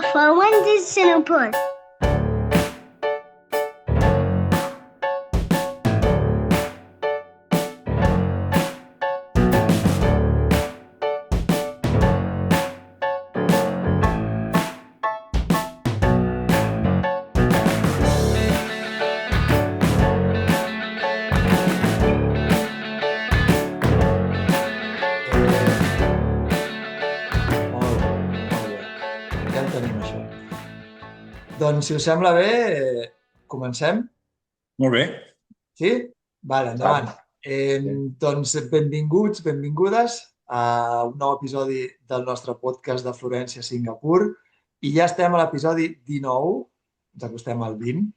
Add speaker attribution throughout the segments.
Speaker 1: Fuentes Singapore.
Speaker 2: Molt bé, molt bé. Ja en tenim, això. Doncs, si us sembla bé, comencem?
Speaker 3: Molt bé.
Speaker 2: Sí? Vale, endavant. Doncs benvinguts, benvingudes a un nou episodi del nostre podcast de Florència a Singapur. I ja estem a l'episodi 19, ens acostem al 20.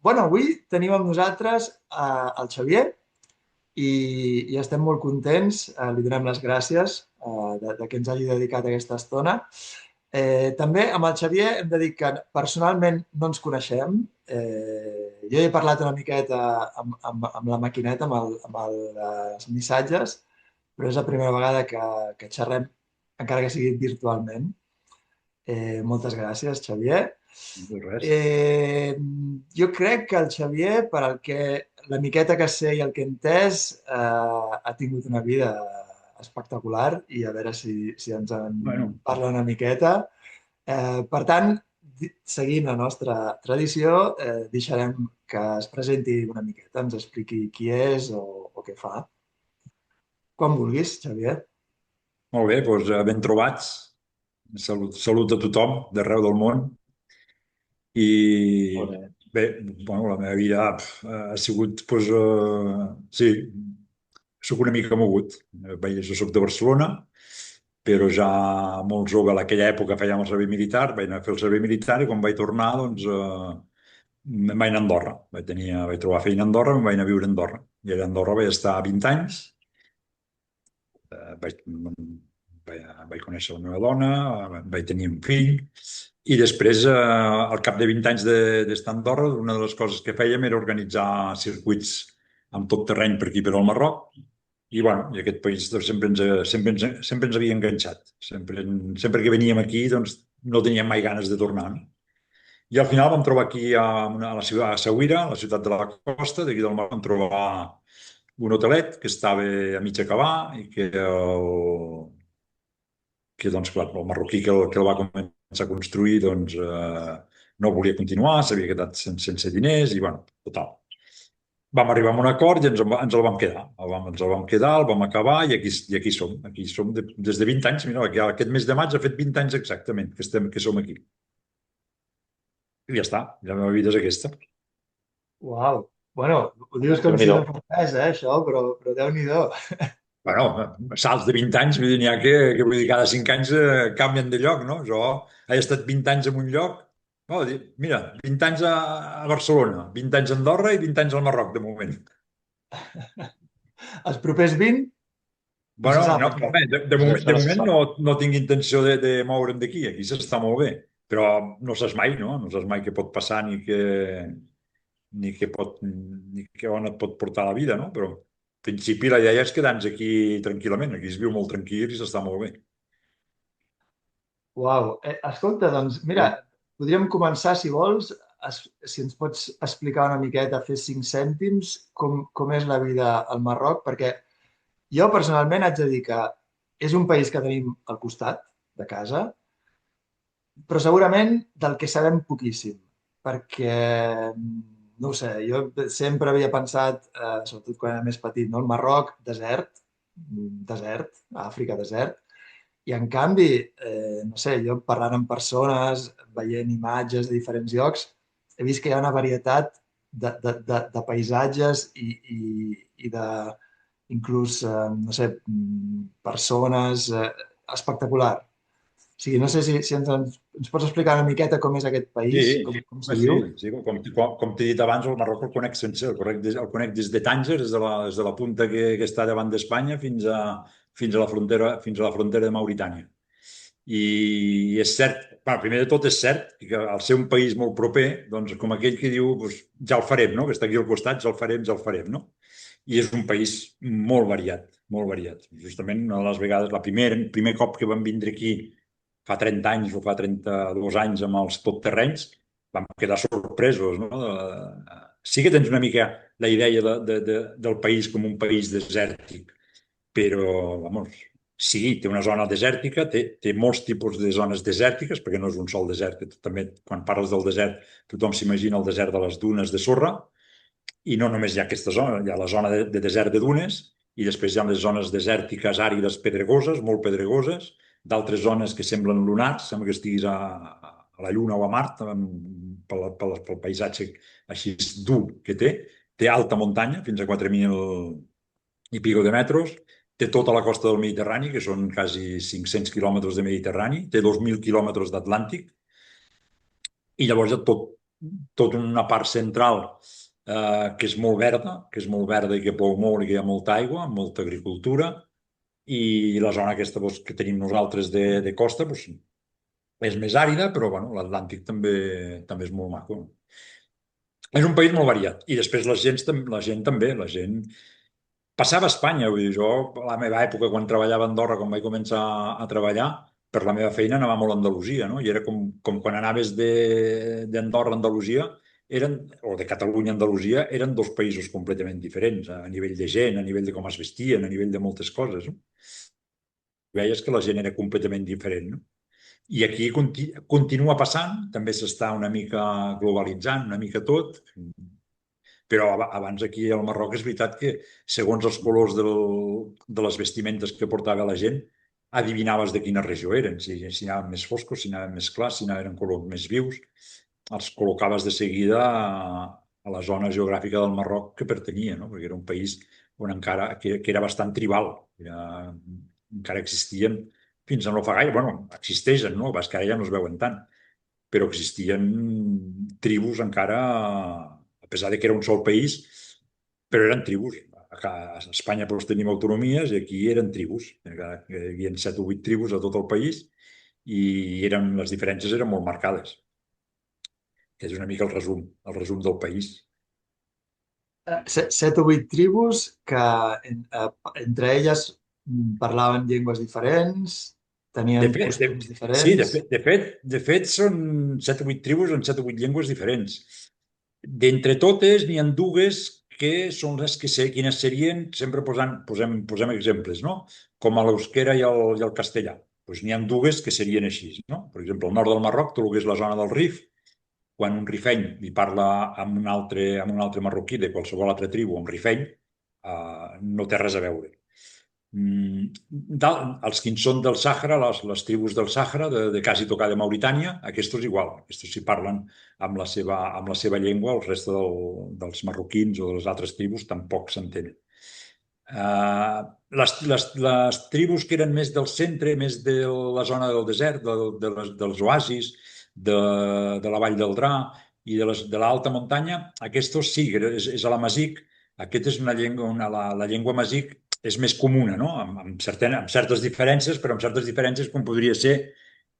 Speaker 2: Bueno, avui tenim amb nosaltres el Xavier i estem molt contents, li donem les gràcies de que ens hagi dedicat aquesta estona. També amb el Xavier hem de dir que personalment no ens coneixem. Jo he parlat una miqueta amb la maquineta, amb els missatges, però és la primera vegada que xerrem, encara que sigui virtualment. Moltes gràcies, Xavier.
Speaker 3: No res.
Speaker 2: Jo crec que el Xavier, per al que la miqueta que sé i el que he entès, ha tingut una vida espectacular i a veure si ens en parla una miqueta. Per tant, seguint la nostra tradició, deixarem que es presenti una miqueta, ens expliqui qui és o què fa. Quan vulguis, Xavier.
Speaker 3: Molt bé, doncs ben trobats. Salut a tothom d'arreu del món. I
Speaker 2: Molt bé.
Speaker 3: bé, bueno, la meva vida ha sigut, doncs, sí, soc una mica mogut. Jo soc de Barcelona, però ja molt jove, a aquella època fèiem el servei militar, vaig anar a fer el servei militar i quan vaig tornar, doncs, me'n vaig anar a Andorra. Vaig trobar feina a Andorra i me'n vaig anar a viure a Andorra. I allà a Andorra vaig estar 20 anys. Vaig conèixer la meva dona, vaig tenir un fill, i després, al cap de 20 anys d'estar a Andorra, una de les coses que fèiem era organitzar circuits amb tot terreny per aquí, per al Marroc, i bueno, i aquest país doncs, sempre ens havia enganxat. Sempre que veníem aquí doncs, no teníem mai ganes de tornar. No? I al final vam trobar aquí a la ciutat, a Essaouira, a la ciutat de la costa, d'aquí del Marroc, vam trobar un hotelet que estava a mig acabar i que doncs, clar, el marroquí que el va començar a construir doncs, no volia continuar, s'havia quedat sense diners i, bueno, total. Vam arribar a un acord i ens el vam quedar. Ens el vam quedar, el vam acabar i aquí som. Aquí som des de 20 anys. Mira, aquest mes de maig ha fet 20 anys exactament que som aquí. I ja està, la meva vida és aquesta.
Speaker 2: Uau! Bueno, ho dius com si no fos res, això, però Déu-n'hi-do.
Speaker 3: Bueno, salts de 20 anys, vull dir, n'hi ha vull dir, cada 5 anys canvien de lloc, no? Jo he estat 20 anys en un lloc, mira, 20 anys a Barcelona, 20 anys a Andorra i 20 anys al Marroc, de moment.
Speaker 2: Els propers 20?
Speaker 3: Bueno, de moment no tinc intenció de moure'm d'aquí, aquí s'està molt bé, però no saps mai, no? No saps mai què pot passar ni on et pot portar la vida, no? Però en principi la idea és quedar-nos aquí tranquil·lament, aquí es viu molt tranquil i s'està molt bé.
Speaker 2: Uau! Escolta, doncs, mira, podríem començar, si vols, si ens pots explicar una miqueta, fer 5 cèntims, com és la vida al Marroc, perquè jo personalment haig de dir que és un país que tenim al costat de casa, però segurament del que sabem poquíssim, perquè, no ho sé, jo sempre havia pensat, sobretot quan era més petit, no? El Marroc, desert, Àfrica, desert, i en canvi, no sé, jo parlant amb persones, veient imatges de diferents llocs, he vist que hi ha una varietat de paisatges i de, inclús, no sé, persones espectacular. O sigui, no sé si ens pots explicar una miqueta com és aquest país, com se viu.
Speaker 3: Sí. Com t'he dit abans, el Marroc el conec sencer, el conec des de Tànger, des de la punta que està davant d'Espanya fins a la frontera de Mauritània. I és cert, primer de tot és cert que al ser un país molt proper, doncs com aquell que diu doncs, ja el farem, no? Que està aquí al costat, ja el farem, no? I és un país molt variat, molt variat. Justament una de les vegades, el primer cop que vam vindre aquí fa 30 anys o fa 32 anys amb els totterrenys, vam quedar sorpresos, no? Sí que tens una mica la idea del país com un país desèrtic, però, vamos, sí, té una zona desèrtica, té molts tipus de zones desèrtiques, perquè no és un sol desert, que també, quan parles del desert, tothom s'imagina el desert de les dunes de sorra, i no només hi ha aquesta zona, hi ha la zona de desert de dunes, i després hi ha les zones desèrtiques àrides pedregoses, molt pedregoses, d'altres zones que semblen lunars, sembla que estiguis a la Lluna o a Mart, pel paisatge així dur que té. Té alta muntanya, fins a 4.000 i pico de metros, té tota la costa del Mediterrani, que són quasi 500 quilòmetres de Mediterrani, té 2.000 quilòmetres d'Atlàntic, i llavors hi ha tot una part central que és molt verda i que plou molt i que hi ha molta aigua, molta agricultura, i la zona aquesta que tenim nosaltres de costa és més àrida, però bueno, l'Atlàntic també és molt maco. És un país molt variat. I després la gent també, la gent passava a Espanya. Vull dir, jo, a la meva època, quan treballava a Andorra, quan vaig començar a treballar, per la meva feina anava molt a Andalusia, no? I era com quan anaves d'Andorra a Andalusia, o de Catalunya a Andalusia, eren dos països completament diferents, a nivell de gent, a nivell de com es vestien, a nivell de moltes coses, no? Veies que la gent era completament diferent, no? I aquí continua passant, també s'està una mica globalitzant, una mica tot, però abans aquí al Marroc és veritat que segons els colors de les vestimentes que portava la gent, adivinaves de quina regió eren, si anaven més foscos, si anaven més clars, si anaven colors més vius, els col·locaves de seguida a la zona geogràfica del Marroc que pertanyia, no? Perquè era un país on encara que era bastant tribal, encara existien fins a no fa gaire, bueno, existeixen, no? És que ara ja no es veuen tant, però existien tribus encara, a pesar de que era un sol país, però eren tribus. A Espanya doncs, tenim autonomies i aquí eren tribus. Hi havia 7 o 8 tribus a tot el país i les diferències eren molt marcades. És una mica el resum del país.
Speaker 2: 7 o 8 tribus que entre elles parlaven llengües diferents, tenien costums diferents.
Speaker 3: Sí, de fet són 7 o 8 tribus en 7 o 8 llengües diferents. D'entre totes n'hi ha dues que són les que sé quines serien, sempre posem exemples, no? Com a l'euskera i el castellà. Doncs n'hi ha dues que serien així, no? Per exemple, al nord del Marroc, tot el que és la zona del Rif, quan un rifeny li parla amb un altre marroquí de qualsevol altra tribu amb rifeny, no té res a veure. Els que són del Sàhara, les tribus del Sàhara, de quasi tocar de Mauritània, aquests igual. Aquests sí parlen amb la seva llengua, el reste dels marroquins o de les altres tribus tampoc s'entenen. Les tribus que eren més del centre, més de la zona del desert, dels oasis, de la Vall del Dra i de l'alta muntanya, aquests sí, és a l'amazic. Aquesta és una llengua, la llengua amazic és més comuna, no? Amb certes diferències, però amb certes diferències com podria ser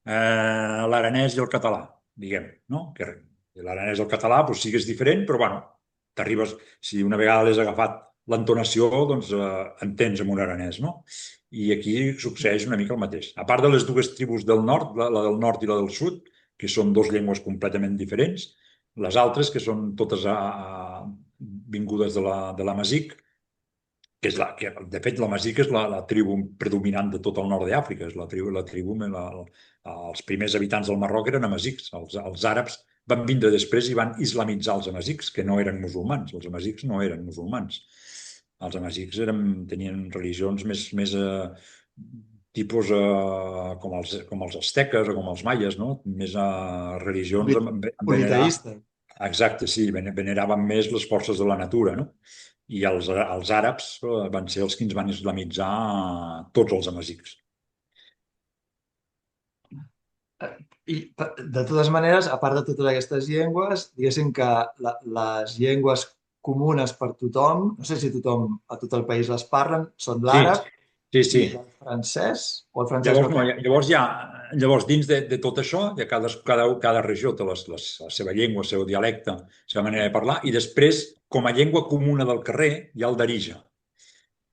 Speaker 3: l'aranès i el català, diguem, no? Que l'aranès i el català doncs, sí que és diferent, però bueno, t'arribes, si una vegada l'has agafat l'entonació, doncs entens amb un aranès, no? I aquí succeeix una mica el mateix. A part de les dues tribus del nord, la del nord i la del sud, que són dues llengües completament diferents, les altres, que són totes vingudes de l'amazic, que de fet l'amazic és la tribu predominant de tot el nord d'Àfrica, és la tribu els primers habitants del Marroc eren amazics, els àrabs van vindre després i van islamitzar els amazics, que no eren musulmans, els amazics no eren musulmans. Els amazics tenien religions més tipus com els asteques o com els maies, no? Més religions
Speaker 2: Politeistes.
Speaker 3: Exacte, sí, veneraven més les forces de la natura, no? I els àrabs van ser els que ens van islamitzar tots els amazics.
Speaker 2: I de totes maneres, a part de totes aquestes llengües, diguéssim que les llengües comunes per tothom, no sé si a tot el país les parlen, són l'àrab
Speaker 3: sí.
Speaker 2: i el francès, o el francès
Speaker 3: Llavors, dins de tot això, cada regió té la seva llengua, el seu dialecte, la seva manera de parlar, i després, com a llengua comuna del carrer, hi ha el darija,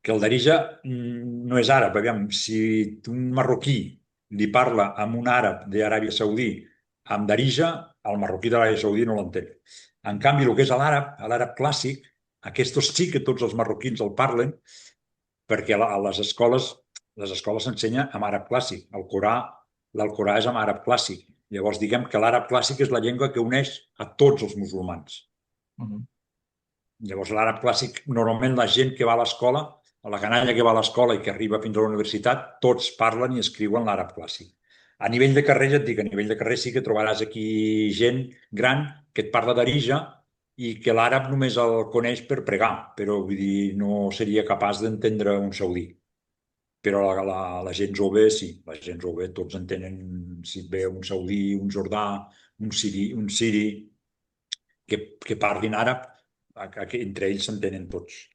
Speaker 3: que el darija no és àrab. Aviam, si un marroquí li parla amb un àrab d'Aràbia Saudí amb Darija, el marroquí d'Aràbia Saudí no l'entén. En canvi, el que és l'àrab clàssic, aquests sí que tots els marroquins el parlen, perquè a les escoles s'ensenya en àrab clàssic. L'Alcorà és en àrab clàssic. Llavors, diguem que l'àrab clàssic és la llengua que uneix a tots els musulmans. Llavors, l'àrab clàssic, normalment la gent que va a l'escola, o la canalla que va a l'escola i que arriba fins a la universitat, tots parlen i escriuen l'àrab clàssic. A nivell de carrer, ja et dic, a nivell de carrer sí que trobaràs aquí gent gran que et parla d'Arija i que l'àrab només el coneix per pregar, però vull dir, no seria capaç d'entendre un saudí. Però la gent jove sí, la gent jove tots entenen, si et ve un saudí, un jordà, un siri que parlin àrab, entre ells s'entenen tots.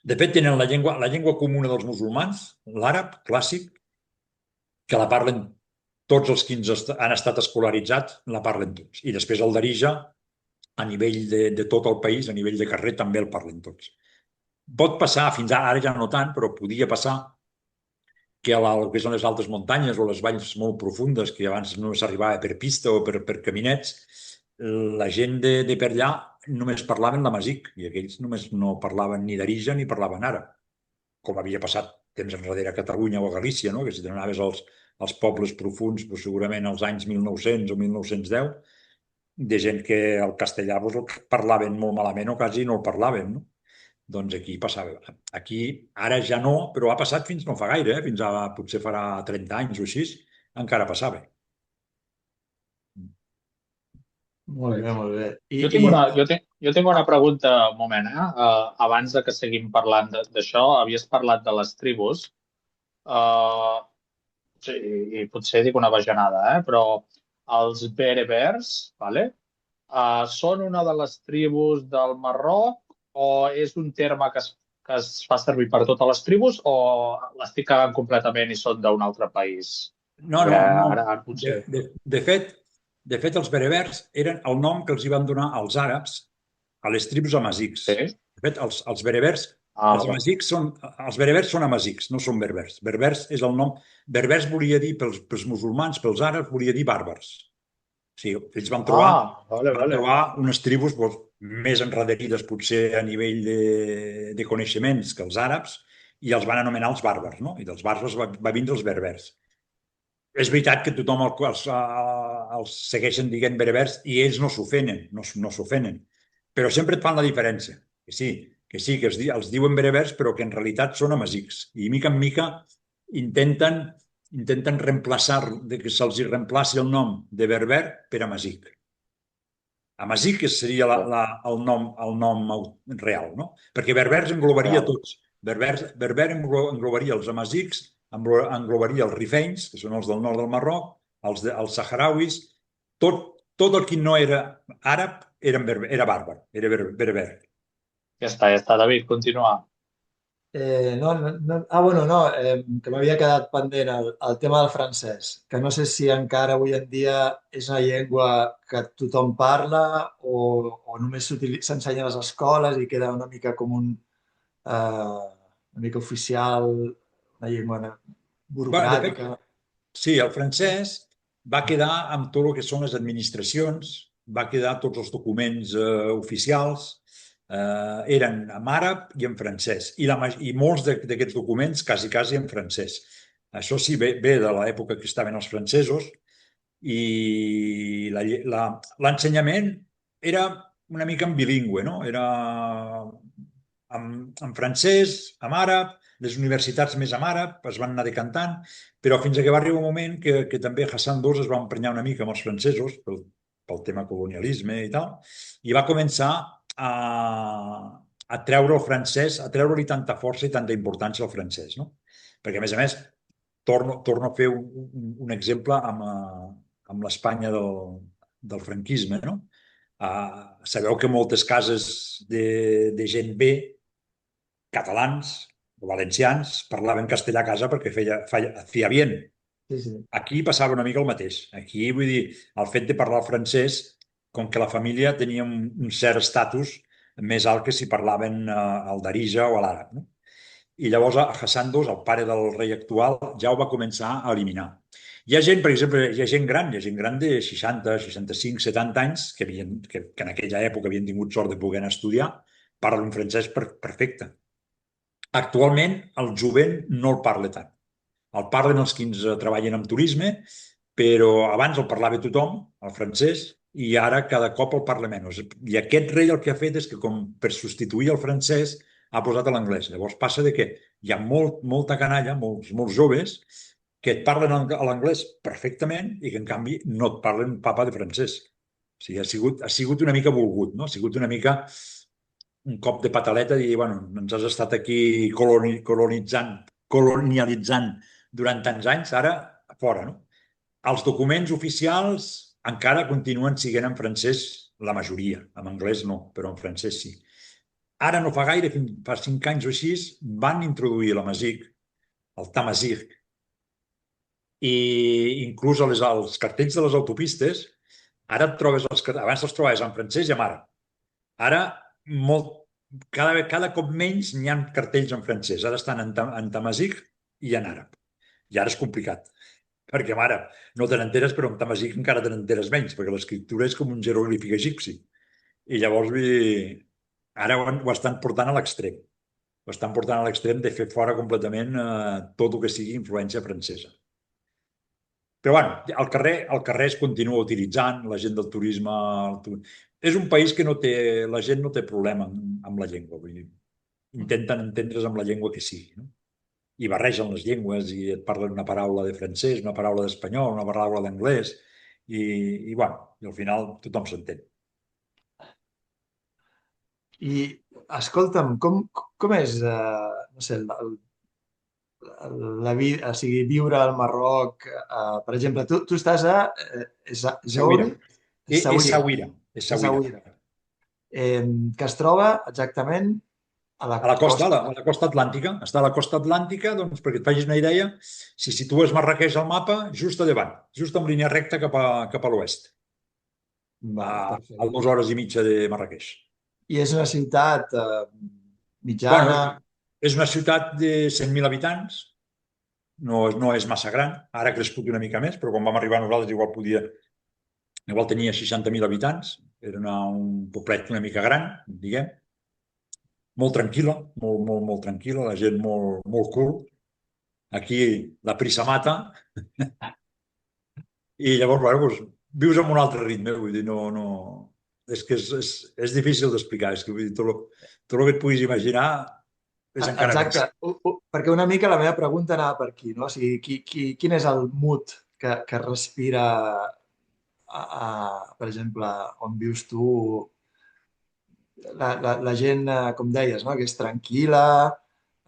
Speaker 3: De fet, tenen la llengua comuna dels musulmans, l'àrab clàssic, que la parlen tots els que han estat escolaritzats, la parlen tots. I després el Darija, a nivell de tot el país, a nivell de carrer, també el parlen tots. Pot passar, fins ara ja no tant, però podia passar que el que són les altes muntanyes o les valls molt profundes, que abans no s'arribava per pista o per caminets, la gent de per allà només parlaven l'amazic i aquells només no parlaven ni d'Arija ni parlaven àrab, com havia passat temps enrere a Catalunya o a Galícia, no? Que si t'anaves als pobles profuns, doncs segurament als anys 1900 o 1910, de gent que el castellà doncs, el parlaven molt malament o quasi no el parlaven, no? Doncs aquí passava. Aquí ara ja no, però ha passat fins no fa gaire, fins a potser farà 30 anys o així, encara passava.
Speaker 2: Molt bé, molt bé.
Speaker 4: Jo tinc una pregunta, un moment, abans de que seguim parlant d'això, havies parlat de les tribus, sí, i potser dic una bajanada, però els berbers, vale? Són una de les tribus del Marroc o és un terme que es fa servir per totes les tribus o l'estic cagant completament i són d'un altre país?
Speaker 3: No.
Speaker 4: Ara potser...
Speaker 3: De fet, els berbers eren el nom que els hi van donar els àrabs a les tribus amazics.
Speaker 4: Sí?
Speaker 3: De fet, els berbers, els berbers són amazics, no són berbers. Berbers és el nom... Berbers volia dir, pels musulmans, pels àrabs, volia dir bàrbars. O sigui, ells van trobar unes tribus més enraderides potser a nivell de coneixements que els àrabs i els van anomenar els bàrbars, no? I dels bàrbars va vindre els berbers. És veritat que tothom els segueixen dient berbers i ells no s'ofenen, no s'ofenen. Però sempre et fan la diferència. Que sí, que els diuen berbers però que en realitat són amazics. I mica en mica intenten reemplaçar, que se'ls reemplaci el nom de berber per amazic. Amazic seria el nom real, no? Perquè berbers englobaria tots. Berber englobaria els amazics, englobaria els rifenys, que són els del nord del Marroc, els saharauis, tot el que no era àrab era bàrbar, era berber.
Speaker 4: Ja està, David, continua.
Speaker 2: Que m'havia quedat pendent el tema del francès, que no sé si encara avui en dia és una llengua que tothom parla o només s'ensenya a les escoles i queda una mica com una mica oficial, una llengua burocràtica.
Speaker 3: Sí, el francès va quedar amb tot el que són les administracions, va quedar tots els documents oficials, eren en àrab i en francès. I molts d'aquests documents quasi en francès. Això sí, ve de l'època que estaven els francesos i l'ensenyament era una mica en bilingüe, no? Era en francès, en àrab, les universitats més en àrab es van anar decantant, però fins que va arribar un moment que també Hassan II es va emprenyar una mica amb els francesos pel tema colonialisme i tal, i va començar a treure el francès, a treure-li tanta força i tanta importància al francès, no? Perquè, a més, torno a fer un exemple amb l'Espanya del franquisme, no? Sabeu que moltes cases de gent bé, catalans o valencians, parlaven castellà a casa perquè feia bien. Aquí passava una mica el mateix. Aquí, vull dir, el fet de parlar francès, com que la família tenia un cert estatus més alt que si parlaven el Darija o l'àrab, no? i llavors Hassan II, el pare del rei actual, ja ho va començar a eliminar. Hi ha gent, per exemple, hi ha gent gran de 60, 65, 70 anys que en aquella època havien tingut sort de poder anar a estudiar, parlen francès perfecte. Actualment, el jovent no el parla tant. El parlen els que treballen en turisme, però abans el parlava tothom, el francès, i ara cada cop el parla menys. I aquest rei el que ha fet és que, com per substituir el francès, ha posat l'anglès. Llavors passa de que hi ha molta canalla, molts joves, que et parlen l'anglès perfectament i que, en canvi, no et parlen papa de francès. O sigui, ha sigut una mica volgut, no? Ha sigut una mica un cop de pataleta i dir, bueno, ens has estat aquí colonialitzant durant tants anys, ara fora, no? Els documents oficials encara continuen sent en francès, la majoria, en anglès no, però en francès sí. Ara no fa gaire, fa 5 anys o així, van introduir l'amazic, el tamazic, i inclús als cartells de les autopistes, ara et trobes abans els trobaves en francès i en àrab. Ara, cada cop menys n'hi ha cartells en francès. Ara estan en tamazic i en àrab. I ara és complicat, perquè en àrab no te n'enteres, però en tamazic encara te n'enteres menys, perquè l'escriptura és com un jeroglífic egipci. I llavors, ara ho estan portant a l'extrem. Ho estan portant a l'extrem de fer fora completament tot el que sigui influència francesa. Però, bueno, al carrer es continua utilitzant, la gent del turisme... És un país que la gent no té problema amb la llengua. Vull dir, intenten entendre's amb la llengua que sigui, no? I barregen les llengües i et parlen una paraula de francès, una paraula d'espanyol, una paraula d'anglès i al final tothom s'entén.
Speaker 2: I, escolta'm, com és, no sé, la vida, o sigui, viure al Marroc? Per exemple, tu estàs a Essaouira?
Speaker 3: Essaouira.
Speaker 2: Que es troba exactament a la
Speaker 3: costa atlàntica. Està a la costa atlàntica, doncs, perquè et facis una idea, si situes Marràqueix al mapa, just a davant, just en línia recta cap a l'oest. A 2 hores i mitja de Marràqueix.
Speaker 2: I és una ciutat mitjana?
Speaker 3: Bueno, és una ciutat de 100.000 habitants, no és massa gran, ara ha crescut una mica més, però quan vam arribar nosaltres igual tenia 60.000 habitants, era un poblet una mica gran, diguem, molt tranquil·la, molt tranquil·la, la gent molt cool. Aquí la prisa mata. I llavors, doncs, vius amb un altre ritme, vull dir, no... És que és difícil d'explicar, és que vull dir, tot el que et puguis imaginar és encara més.
Speaker 2: Exacte, perquè una mica la meva pregunta anava per aquí, no? O sigui, quin és el mood que respira, per exemple, on vius tu, la gent, com deies, no? Que és tranquil·la,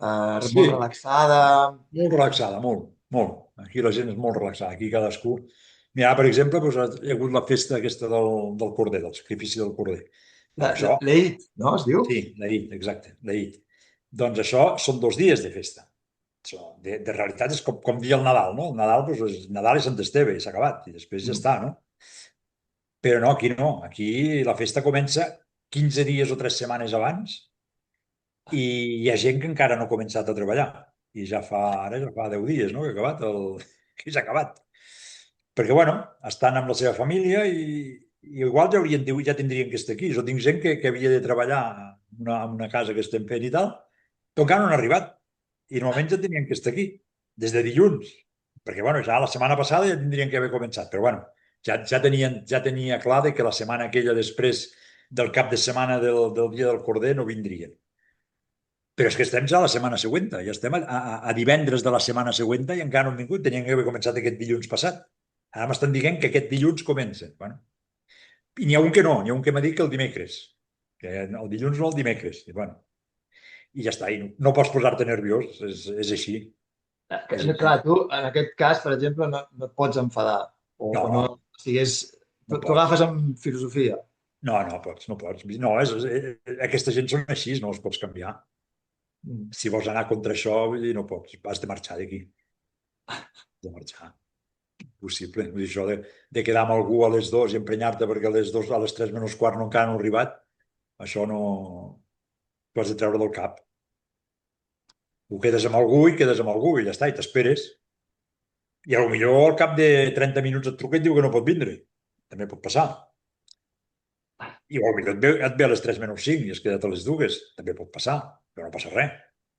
Speaker 2: molt relaxada.
Speaker 3: Molt relaxada, molt. Aquí la gent és molt relaxada, aquí cadascú... Mira, per exemple, hi ha hagut la festa aquesta del corder, del sacrifici del corder.
Speaker 2: L'Eid, no, es diu?
Speaker 3: Sí, l'Eid, exacte, l'Eid. Doncs això són 2 dies de festa. De realitat és com dir el Nadal, no? El Nadal, doncs, Nadal és Sant Esteve i s'ha acabat, i després ja està, no? Però no, aquí no. Aquí la festa comença 15 dies o 3 setmanes abans i hi ha gent que encara no ha començat a treballar. I ara ja fa 10 dies, no?, que ha acabat que s'ha acabat. Perquè, bueno, estan amb la seva família i igual ja tindrien que estar aquí. Jo tinc gent que havia de treballar en una casa que estem fent i tal, però encara no han arribat. I normalment ja tenien que estar aquí, des de dilluns. Perquè, bueno, ja la setmana passada ja tindrien que haver començat. Però, bueno, ja tenia clar que la setmana aquella després del cap de setmana del dia del corder no vindrien. Però és que estem ja a la setmana següent, ja estem a divendres de la setmana següent i encara no han vingut, tenien que haver començat aquest dilluns passat. Ara m'estan dient que aquest dilluns comença. Bueno. I n'hi ha un que no, n'hi ha un que m'ha dit que el dimecres, que el dilluns no, el dimecres. I ja està, i no pots posar-te nerviós, és així.
Speaker 2: Clar, tu, en aquest cas, per exemple, no et pots enfadar. No. Tu agafes amb filosofia. No
Speaker 3: pots. No, aquesta gent són així, no els pots canviar. Si vols anar contra això, no pots, has de marxar d'aquí. Has de marxar. Possible. Vull dir, això de quedar amb algú a les 2 i emprenyar-te perquè a les 3 menys quart encara no ha arribat, això no... T'ho has de treure del cap. Tu quedes amb algú i quedes amb algú i ja està, i t'esperes. I potser al cap de 30 minuts et truca i et diu que no pot vindre. També pot passar. I potser et ve a les 3 menys 5 i has quedat a les 2. També pot passar, però no passa res.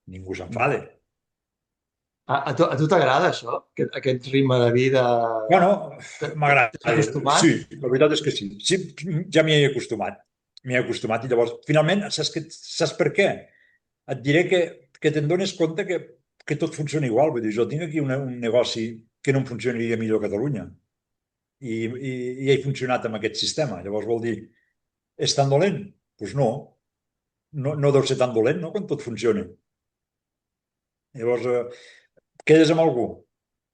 Speaker 3: Ningú s'enfada.
Speaker 2: A tu t'agrada això? Aquest ritme de vida?
Speaker 3: Bueno,
Speaker 2: T'has
Speaker 3: m'agrada.
Speaker 2: acostumat?
Speaker 3: Sí, la veritat és que sí. Sí, ja m'hi he acostumat. M'hi he acostumat i llavors, finalment, saps per què? Et diré que te'n dones compte que tot funciona igual. Vull dir, jo tinc aquí un negoci que no em funcionaria millor a Catalunya i he funcionat amb aquest sistema. Llavors vol dir, és tan dolent? Doncs no. No deu ser tan dolent, no?, quan tot funciona. Llavors, quedes amb algú.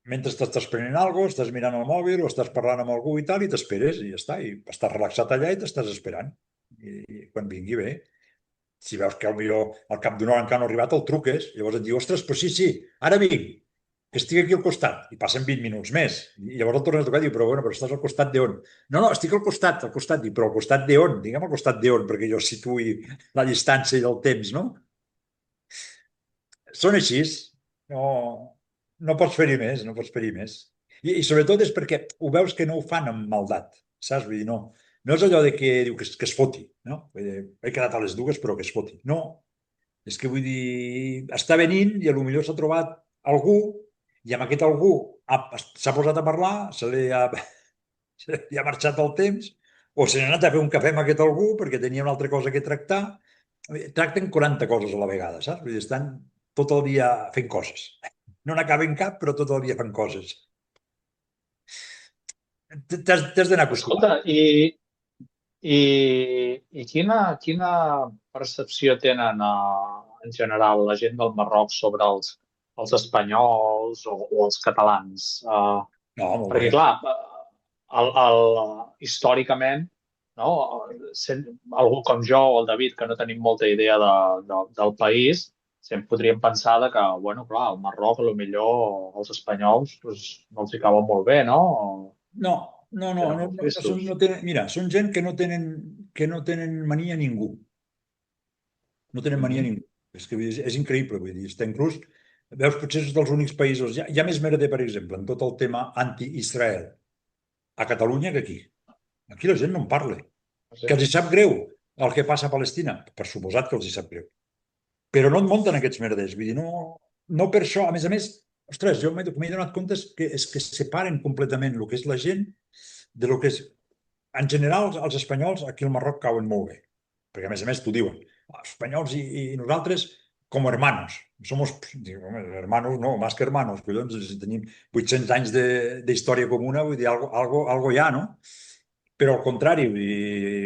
Speaker 3: Mentre t'estàs prenent alguna cosa, estàs mirant el mòbil o estàs parlant amb algú i tal, i t'esperes i ja està. I estàs relaxat allà i t'estàs esperant. I quan vingui bé, si veus que potser al cap d'una hora encara no ha arribat, el truques. Llavors et diu, ostres, però sí, ara vinc, que estic aquí al costat. I passen 20 minuts més. I llavors el tornes a trucar i diu, però bueno, però estàs al costat d'on? No, estic al costat. Dic, però al costat d'on? Digue'm al costat d'on, perquè jo situï la distància i el temps, no? Són així. No, no pots fer-hi més, no pots fer-hi més. I sobretot és perquè ho veus que no ho fan amb maldat, saps? Vull dir, no és allò de que diu que es foti, no? Vull dir, he quedat a les 2, però que es foti. No, és que vull dir, està venint i potser s'ha trobat algú i amb aquest algú s'ha posat a parlar, se li ha marxat el temps, o se n'ha anat a fer un cafè amb aquest algú perquè tenia una altra cosa que tractar. Tracten 40 coses a la vegada, saps? Vull dir, estan tot el dia fent coses. No n'acaben cap, però tot el dia fan coses. T'has d'anar acostumant.
Speaker 4: Escolta, i quina percepció tenen en general la gent del Marroc sobre els espanyols o els catalans?
Speaker 3: No, molt
Speaker 4: Perquè,
Speaker 3: bé.
Speaker 4: clar, històricament, no, algú com jo o el David, que no tenim molta idea del país, sempre podríem pensar que, bueno, clar, al Marroc, potser els espanyols pues, no els hi cauen molt bé, no?
Speaker 3: No,
Speaker 4: Tenen molts vistos.
Speaker 3: mira, són gent que no tenen mania a ningú. No tenen mania a ningú. És que vull dir, és increïble, vull dir, està inclús, veus, potser és dels únics països, hi ha més merda, per exemple, en tot el tema anti-Israel a Catalunya que aquí. Aquí la gent no en parla.
Speaker 4: Sí.
Speaker 3: Que els hi sap greu el que passa a Palestina? Per suposat que els hi sap greu. Però no et munten aquests merders. Vull dir, no per això. A més, ostres, jo m'he donat compte que és que separen completament el que és la gent de lo que és... En general, els espanyols aquí al Marroc cauen molt bé. Perquè, a més, t'ho diuen. Espanyols i nosaltres, com hermanos. Somos, hermanos, no, más que hermanos. Collons, tenim 800 anys d'història comuna, vull dir, algo hi ha, no? Però al contrari,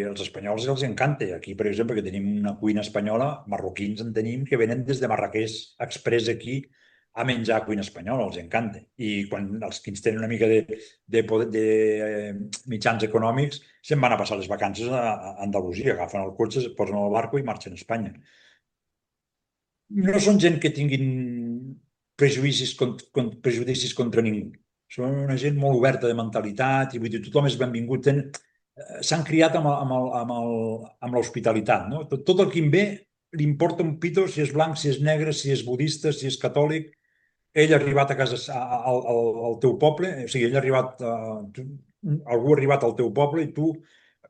Speaker 3: els espanyols els encanta. Aquí, per exemple, que tenim una cuina espanyola, marroquins en tenim que venen des de Marrakeix express aquí a menjar cuina espanyola, els encanta. I quan els que tenen una mica de mitjans econòmics se'n van a passar les vacances a Andalusia, agafen el cotxe, es posen al barco i marxen a Espanya. No són gent que tinguin prejudicis contra ningú. Són una gent molt oberta de mentalitat i vull dir, tothom és benvingut. S'han criat amb l'hospitalitat. No? Tot el que em ve li importa un pito si és blanc, si és negre, si és budista, si és catòlic. Ell ha arribat a casa, al teu poble, o sigui, ell ha arribat, algú ha arribat al teu poble i tu,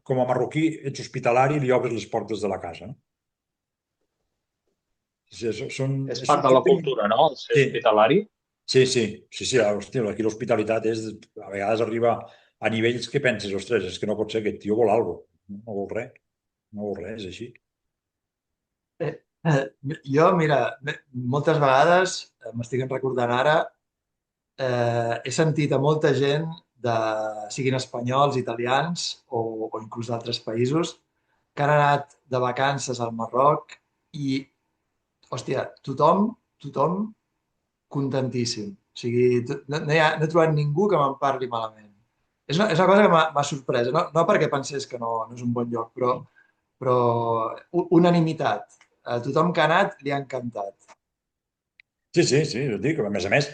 Speaker 3: com a marroquí, ets hospitalari i li obres les portes de la casa. No?
Speaker 4: És part de la cultura, no? El ser hospitalari.
Speaker 3: Sí, hòstia, aquí l'hospitalitat a vegades arriba a nivells que penses, ostres, és que no pot ser, aquest tio vol alguna cosa. No vol res. No vol res, és així.
Speaker 2: Jo, mira, moltes vegades, m'estic recordant ara, he sentit a molta gent, siguin espanyols, italians o inclús d'altres països, que han anat de vacances al Marroc i, hòstia, tothom contentíssim. O sigui, no he trobat ningú que me'n parli malament. És una cosa que m'ha sorprès. No perquè pensés que no és un bon lloc, però unanimitat. A tothom que ha anat li ha encantat.
Speaker 3: Sí, ho dic. A més,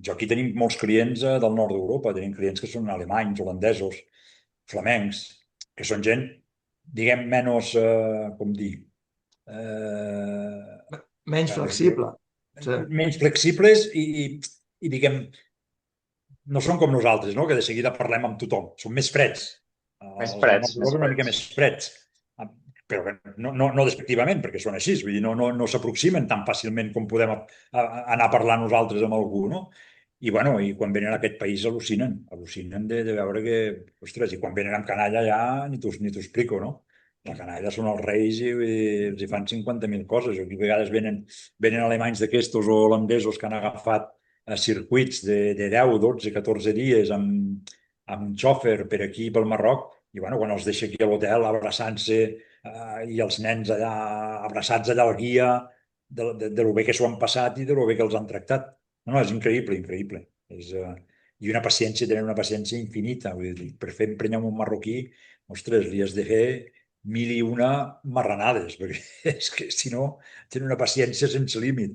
Speaker 3: jo aquí tenim molts clients del nord d'Europa. Tenim clients que són alemanys, holandesos, flamencs, que són gent, diguem, menys, com dir...
Speaker 2: Menys flexible. Sí.
Speaker 3: menys flexibles i diguem, no són com nosaltres, no? Que de seguida parlem amb tothom. Són més freds.
Speaker 4: Més
Speaker 3: Els del
Speaker 4: freds,
Speaker 3: nord
Speaker 4: més
Speaker 3: d'Europa una mica
Speaker 4: freds.
Speaker 3: més freds. Però no despectivament, perquè són així. Vull dir, no s'aproximen tan fàcilment com podem anar a parlar nosaltres amb algú, no? I, bueno, i quan venen a aquest país al·lucinen de veure que, ostres, i quan venen amb canalla ja ni t'ho explico, no? La canalla són els reis i els hi fan 50.000 coses. Aquí a vegades venen alemanys d'aquestos o holandesos que han agafat circuits de 10, 12, 14 dies amb un xòfer per aquí, pel Marroc, i bueno, quan els deixa aquí a l'hotel abraçant-se i els nens allà abraçats allà al guia de lo bé que s'ho han passat i de lo bé que els han tractat. No, és increïble, increïble. I una paciència, tenen una paciència infinita. Vull dir, per fer emprenyar un marroquí, ostres, li has de fer 1.001 marranades, perquè és que si no, tenen una paciència sense límit.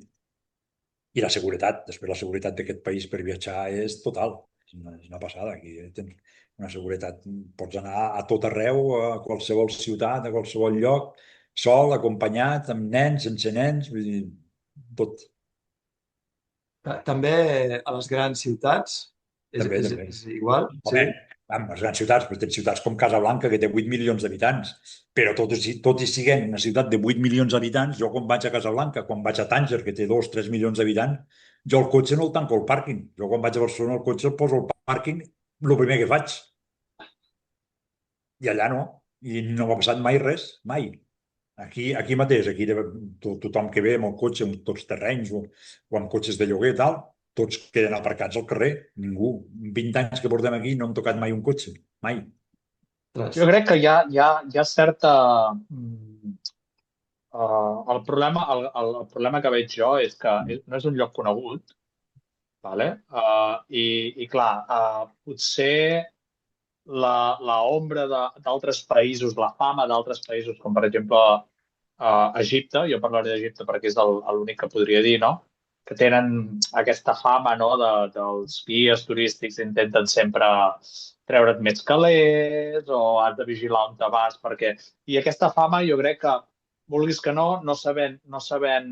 Speaker 3: I la seguretat, després la seguretat d'aquest país per viatjar és total. És una passada. Aquí tens una seguretat. Pots anar a tot arreu, a qualsevol ciutat, a qualsevol lloc, sol, acompanyat, amb nens, sense nens, vull dir, tot.
Speaker 2: També a les grans ciutats
Speaker 3: També, també.
Speaker 2: és igual?
Speaker 3: Home, en les grans ciutats, però tens ciutats com Casablanca, que té 8 milions d'habitants, però tot i siguent una ciutat de 8 milions d'habitants, jo quan vaig a Casablanca, quan vaig a Tànger, que té 2-3 milions d'habitants, jo el cotxe no el tanco al pàrquing. Jo quan vaig a Barcelona el cotxe el poso al pàrquing el primer que faig. I allà no. I no m'ha passat mai res, mai. Aquí mateix, tothom que ve amb el cotxe, amb tots terrenys o amb cotxes de lloguer i tal, tots queden aparcats al carrer. Ningú. 20 anys que portem aquí no hem tocat mai un cotxe. Mai.
Speaker 4: Jo crec que hi ha certa... el problema que veig jo és que no és un lloc conegut, vale? I clar, potser la ombra d'altres països, la fama d'altres països, com per exemple Egipte, jo parlaré d'Egipte perquè és l'únic que podria dir, no? Que tenen aquesta fama, no? Dels guies turístics intenten sempre treure't més calés o has de vigilar on te vas perquè... I aquesta fama jo crec que, vulguis que no sabent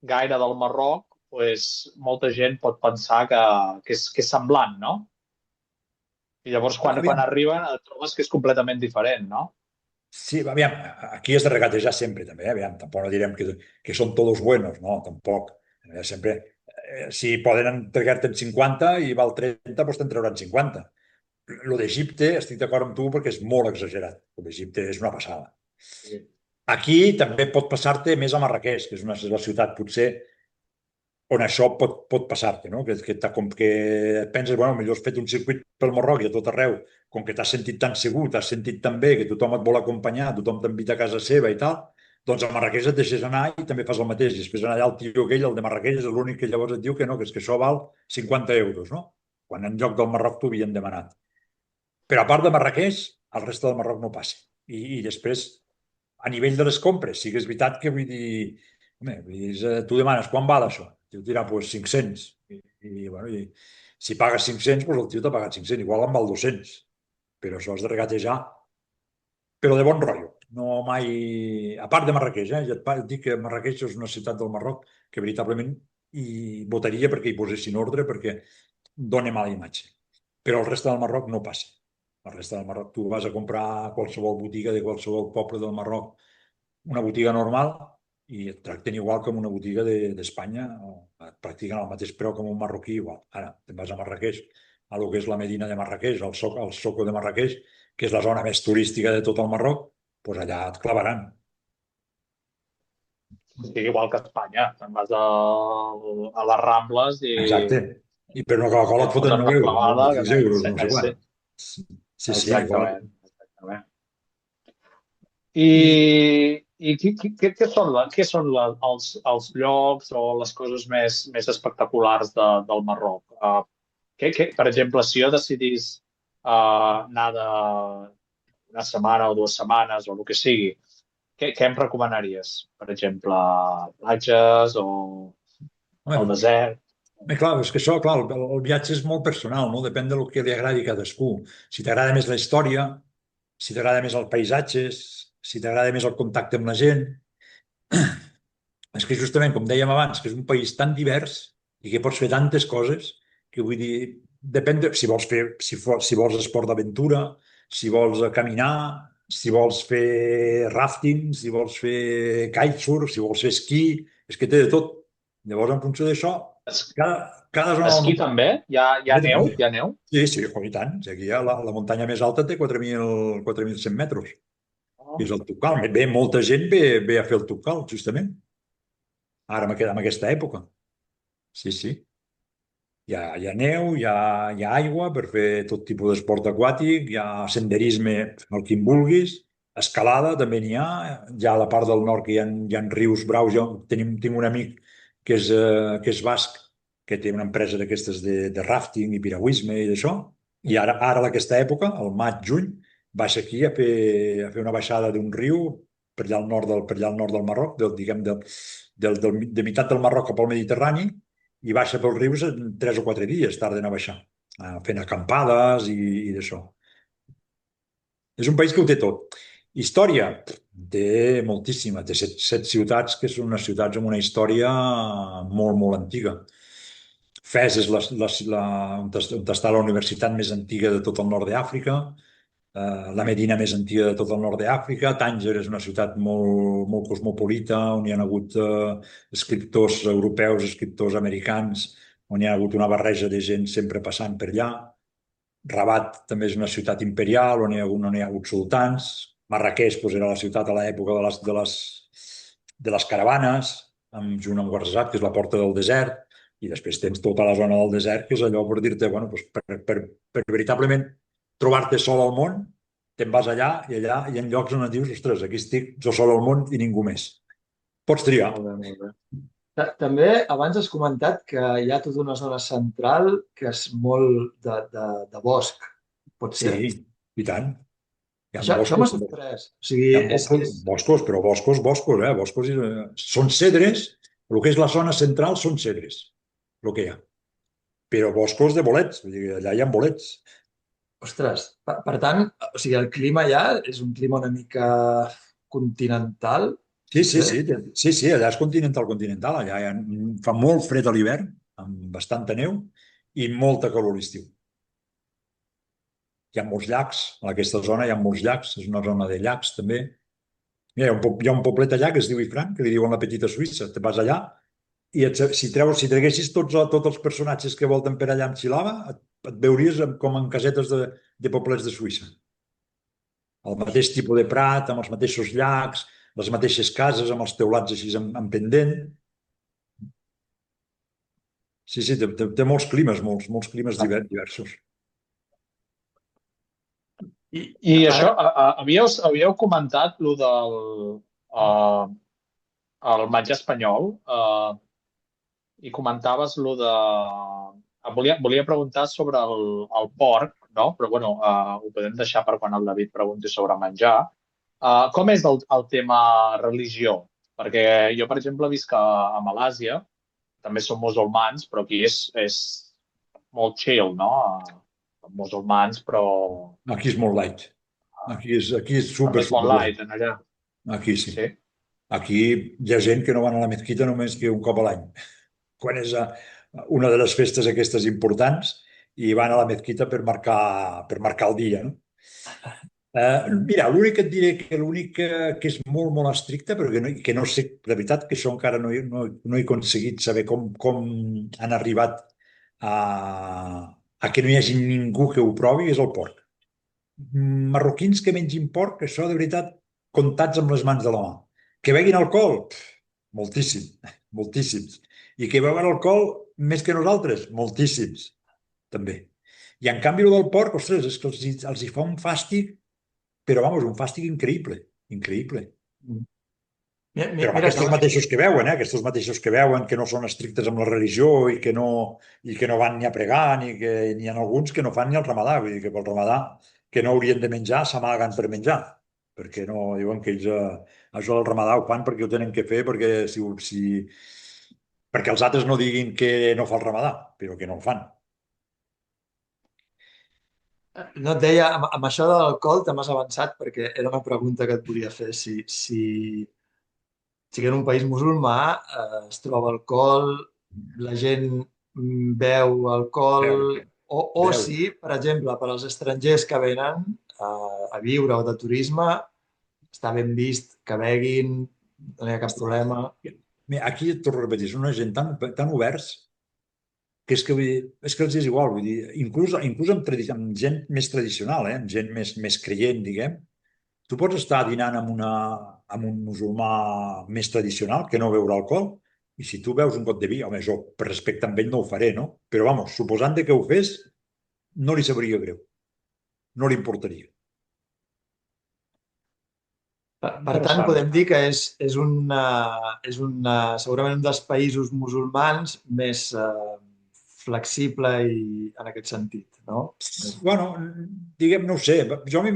Speaker 4: gaire del Marroc, pues, molta gent pot pensar que és semblant, no? I llavors quan arriben et trobes que és completament diferent, no?
Speaker 3: Sí, aviam, aquí has de regatejar sempre, també. Aviam, tampoc no direm que són todos buenos, no, tampoc. Sempre, si poden entregar-te en 50 i val 30, doncs te'n trauran 50. Lo d'Egipte, estic d'acord amb tu perquè és molt exagerat. Lo d'Egipte és una passada.
Speaker 4: Sí.
Speaker 3: Aquí també pot passar-te més a Marràqueix, que és la ciutat potser on això pot passar-te, no? Que et penses, bueno, millor has fet un circuit pel Marroc i a tot arreu, com que t'has sentit tan segur, t'has sentit tan bé, que tothom et vol acompanyar, tothom t'invita a casa seva i tal, doncs a Marràqueix et deixes anar i també fas el mateix. I després allà el tio aquell, el de Marràqueix, és l'únic que llavors et diu que no, que és que això val 50 euros, no? Quan en lloc del Marroc t'ho havien demanat. Però a part de Marràqueix, el reste del Marroc no passa. I després, a nivell de les compres, sí que és veritat que vull dir... Home, tu demanes, quan val això? El tio dirà, doncs 500. Bueno, si pagues 500, doncs el tio t'ha pagat 500. Igual en val 200. Però això has de regatejar. Però de bon rotllo. No mai... A part de Marràqueix, ja et dic que Marràqueix és una ciutat del Marroc que veritablement hi votaria perquè hi posessin ordre, perquè dona mala imatge. Però el reste del Marroc no passa. El reste del Marroc, tu vas a comprar a qualsevol botiga de qualsevol poble del Marroc, una botiga normal, i et tracten igual com una botiga d'Espanya, et practiquen el mateix preu com un marroquí igual. Ara, te'n vas a Marràqueix, a lo que és la Medina de Marràqueix, el Soco de Marràqueix, que és la zona més turística de tot el Marroc, doncs allà et clavaran.
Speaker 4: Sí, igual que a Espanya. Te'n vas a les Rambles i...
Speaker 3: Exacte. I per una Coca-Cola et foten 9 euros, 6 euros, no sé quant. Sí, igual.
Speaker 4: Exactament. I què són els llocs o les coses més espectaculars del Marroc? Per exemple, si jo decidís anar una setmana o 2 setmanes o el que sigui, què em recomanaries? Per exemple, platges o el desert?
Speaker 3: Clar, és que això, clar, el viatge és molt personal, no? Depèn del que li agradi a cadascú. Si t'agrada més la història, si t'agrada més els paisatges, si t'agrada més el contacte amb la gent, És que justament, com dèiem abans, que és un país tan divers i que pots fer tantes coses que vull dir, depèn de si vols fer, si vols esport d'aventura, si vols caminar, si vols fer rafting, si vols fer kitesurf, si vols fer esquí, és que té de tot. Llavors, en funció d'això,
Speaker 4: Es-
Speaker 3: cada zona del
Speaker 4: Esquí
Speaker 3: món
Speaker 4: també? Hi ha
Speaker 3: també
Speaker 4: neu?
Speaker 3: també.
Speaker 4: Hi ha neu?
Speaker 3: Sí, sí, i tant. Sí, aquí la muntanya més alta té 4.100 metres, que
Speaker 4: Oh.
Speaker 3: és el Tucal. Ve, molta gent ve a fer el Tucal, justament, ara en aquesta època. Sí, sí. Hi ha neu, hi ha aigua per fer tot tipus d'esport aquàtic, hi ha senderisme, el que en vulguis, escalada també n'hi ha, hi ha a la part del nord que hi ha rius braus, tinc un amic que és basc, que té una empresa d'aquestes de rafting i piragüisme i d'això, i ara d'aquesta època, al maig, juny, baixa aquí a fer una baixada d'un riu per allà al nord del Marroc, diguem, de meitat del Marroc cap al Mediterrani, i baixa pels rius en 3 o 4 dies, tarden a baixar, fent acampades i d'això. És un país que ho té tot. Història, té moltíssima, té set ciutats que són unes ciutats amb una història molt, molt antiga. Fes és on està la universitat més antiga de tot el nord d'Àfrica, la Medina més antiga de tot el nord d'Àfrica. Tànger és una ciutat molt, molt cosmopolita, on hi ha hagut escriptors europeus, escriptors americans, on hi ha hagut una barreja de gent sempre passant per allà. Rabat també és una ciutat imperial, on hi ha hagut sultans. Marràqueix doncs, era la ciutat a l'època de les caravanes, junt amb Ouarzazate, que és la porta del desert, i després tens tota la zona del desert, que és allò per dir-te, bueno, doncs per veritablement trobar-te sol al món, te'n vas allà i allà hi ha llocs on et dius, ostres, aquí estic jo sol al món i ningú més. Pots triar.
Speaker 4: Molt bé, molt bé.
Speaker 2: També abans has comentat que hi ha tota una zona central que és molt de bosc, pot
Speaker 3: Sí,
Speaker 2: ser.
Speaker 3: i tant. Hi ha
Speaker 2: Això m'ha
Speaker 3: boscos,
Speaker 2: sorprès. O sigui,
Speaker 3: hi ha boscos, però boscos, boscos, són cedres, el que és la zona central són cedres, el que hi ha. Però boscos de bolets, vull dir, allà hi ha bolets.
Speaker 2: ostres, per tant, o sigui, el clima allà és un clima una mica continental,
Speaker 3: Sí, sí,
Speaker 2: potser.
Speaker 3: sí, sí, sí, allà és continental, allà fa molt fred a l'hivern, amb bastanta neu, i molta calor a l'estiu. Hi ha molts llacs, en aquesta zona hi ha molts llacs, és una zona de llacs també. Mira, hi ha un poblet allà que es diu Ifran, que li diuen la petita Suïssa. Te vas allà i si traguessis tots els personatges que volten per allà amb xilava, et veuries com en casetes de poblets de Suïssa. El mateix tipus de prat, amb els mateixos llacs, les mateixes cases, amb els teulats així en pendent. Sí, sí, té molts climes, molts climes diversos.
Speaker 2: I
Speaker 4: I això,
Speaker 2: ara,
Speaker 4: havíeu comentat lo del uh, el menjar espanyol i comentaves lo de... volia preguntar sobre el porc, no? Però bueno, ho podem deixar per quan el David pregunti sobre menjar. Com és el tema religió? Perquè jo, per exemple, visc a Malàsia, també som musulmans, però aquí és molt chill, no? Musulmans, però
Speaker 3: Aquí és molt light. Aquí és
Speaker 4: també
Speaker 3: super,
Speaker 4: és molt
Speaker 3: super light.
Speaker 4: light en allà.
Speaker 3: Aquí sí.
Speaker 4: Sí.
Speaker 3: Aquí hi ha gent que no van a la mesquita només que un cop a l'any, quan és una de les festes aquestes importants, i van a la mesquita per marcar el dia, no? Mira, l'únic que et diré que és molt, molt estricte, però que no sé, de veritat que això encara no he aconseguit saber com han arribat a que no hi hagi ningú que ho provi, és el porc. Marroquins que mengin porc, això de veritat, comptats amb les mans de la mà. Que beguin alcohol? Moltíssim, moltíssims. I que beuen alcohol més que nosaltres? Moltíssims, també. I en canvi, el del porc, ostres, és que els hi fa un fàstic, però, vamos, un fàstic increïble, increïble. Però amb
Speaker 2: mira,
Speaker 3: aquests mateixos que veuen, aquests mateixos que veuen que no són estrictes amb la religió i que no van ni a pregar, que n'hi ha alguns que no fan ni el ramadà, vull dir que pel ramadà que no haurien de menjar s'amaguen per menjar, perquè no diuen que ells això del ramadà ho fan perquè ho tenen que fer, perquè els altres no diguin que no fa el ramadà, però que no el fan.
Speaker 2: no et deia, amb això de l'alcohol te m'has avançat perquè era una pregunta que et volia fer. Si sigui, en un país musulmà es troba alcohol, la gent beu alcohol, o
Speaker 3: Beu.
Speaker 2: si, per exemple, per als estrangers que venen a viure o de turisme, està ben vist que beguin, no hi ha cap problema.
Speaker 3: Mira, aquí et torno a repetir, són una gent tan oberts que és que, vull dir, és que els és igual, vull dir, inclús amb gent més tradicional, amb gent més creient, diguem, tu pots estar dinant amb un musulmà més tradicional que no beurà alcohol, i si tu veus un got de vi, home, jo per respecte amb ell no ho faré, no? Però, vamos, suposant que ho fes, no li sabria greu, no li importaria.
Speaker 2: Per tant, podem dir que és segurament un dels països musulmans més flexible en aquest sentit, no?
Speaker 3: Bueno, diguem, no ho sé, jo a mi,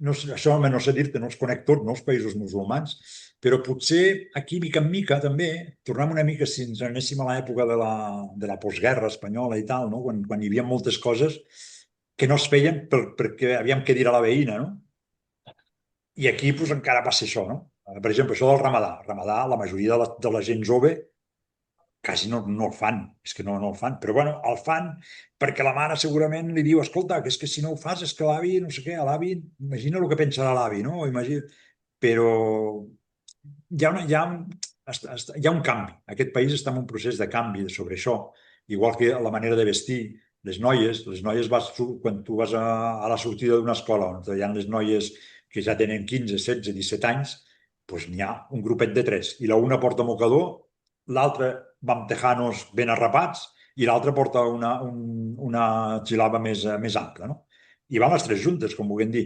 Speaker 3: no, això home, no sé dir-te, no els conec tots, no, els països musulmans, però potser aquí, mica en mica, també, tornem una mica, si ens anéssim a l'època de la postguerra espanyola i tal, no? Quan hi havia moltes coses que no es feien perquè havíem que dir a la veïna, no? I aquí doncs, encara passa això, no? Per exemple, això del Ramadà. Ramadà, la majoria de la gent jove quasi no el fan, és que no el fan, però bueno, el fan perquè la mare segurament li diu, escolta, que és que si no ho fas és que l'avi, no sé què, l'avi, imagina el que pensarà l'avi, no? Imagina... Però hi ha, una, hi ha un canvi. Aquest país està en un procés de canvi sobre això, igual que la manera de vestir. Les noies quan tu vas a la sortida d'una escola on hi ha les noies que ja tenen 15, 16, 17 anys, doncs n'hi ha un grupet de tres. I la una porta mocador, l'altra va amb tejanos ben arrapats i l'altra porta una gilava més ampla, no? I van les tres juntes, com vulguem dir.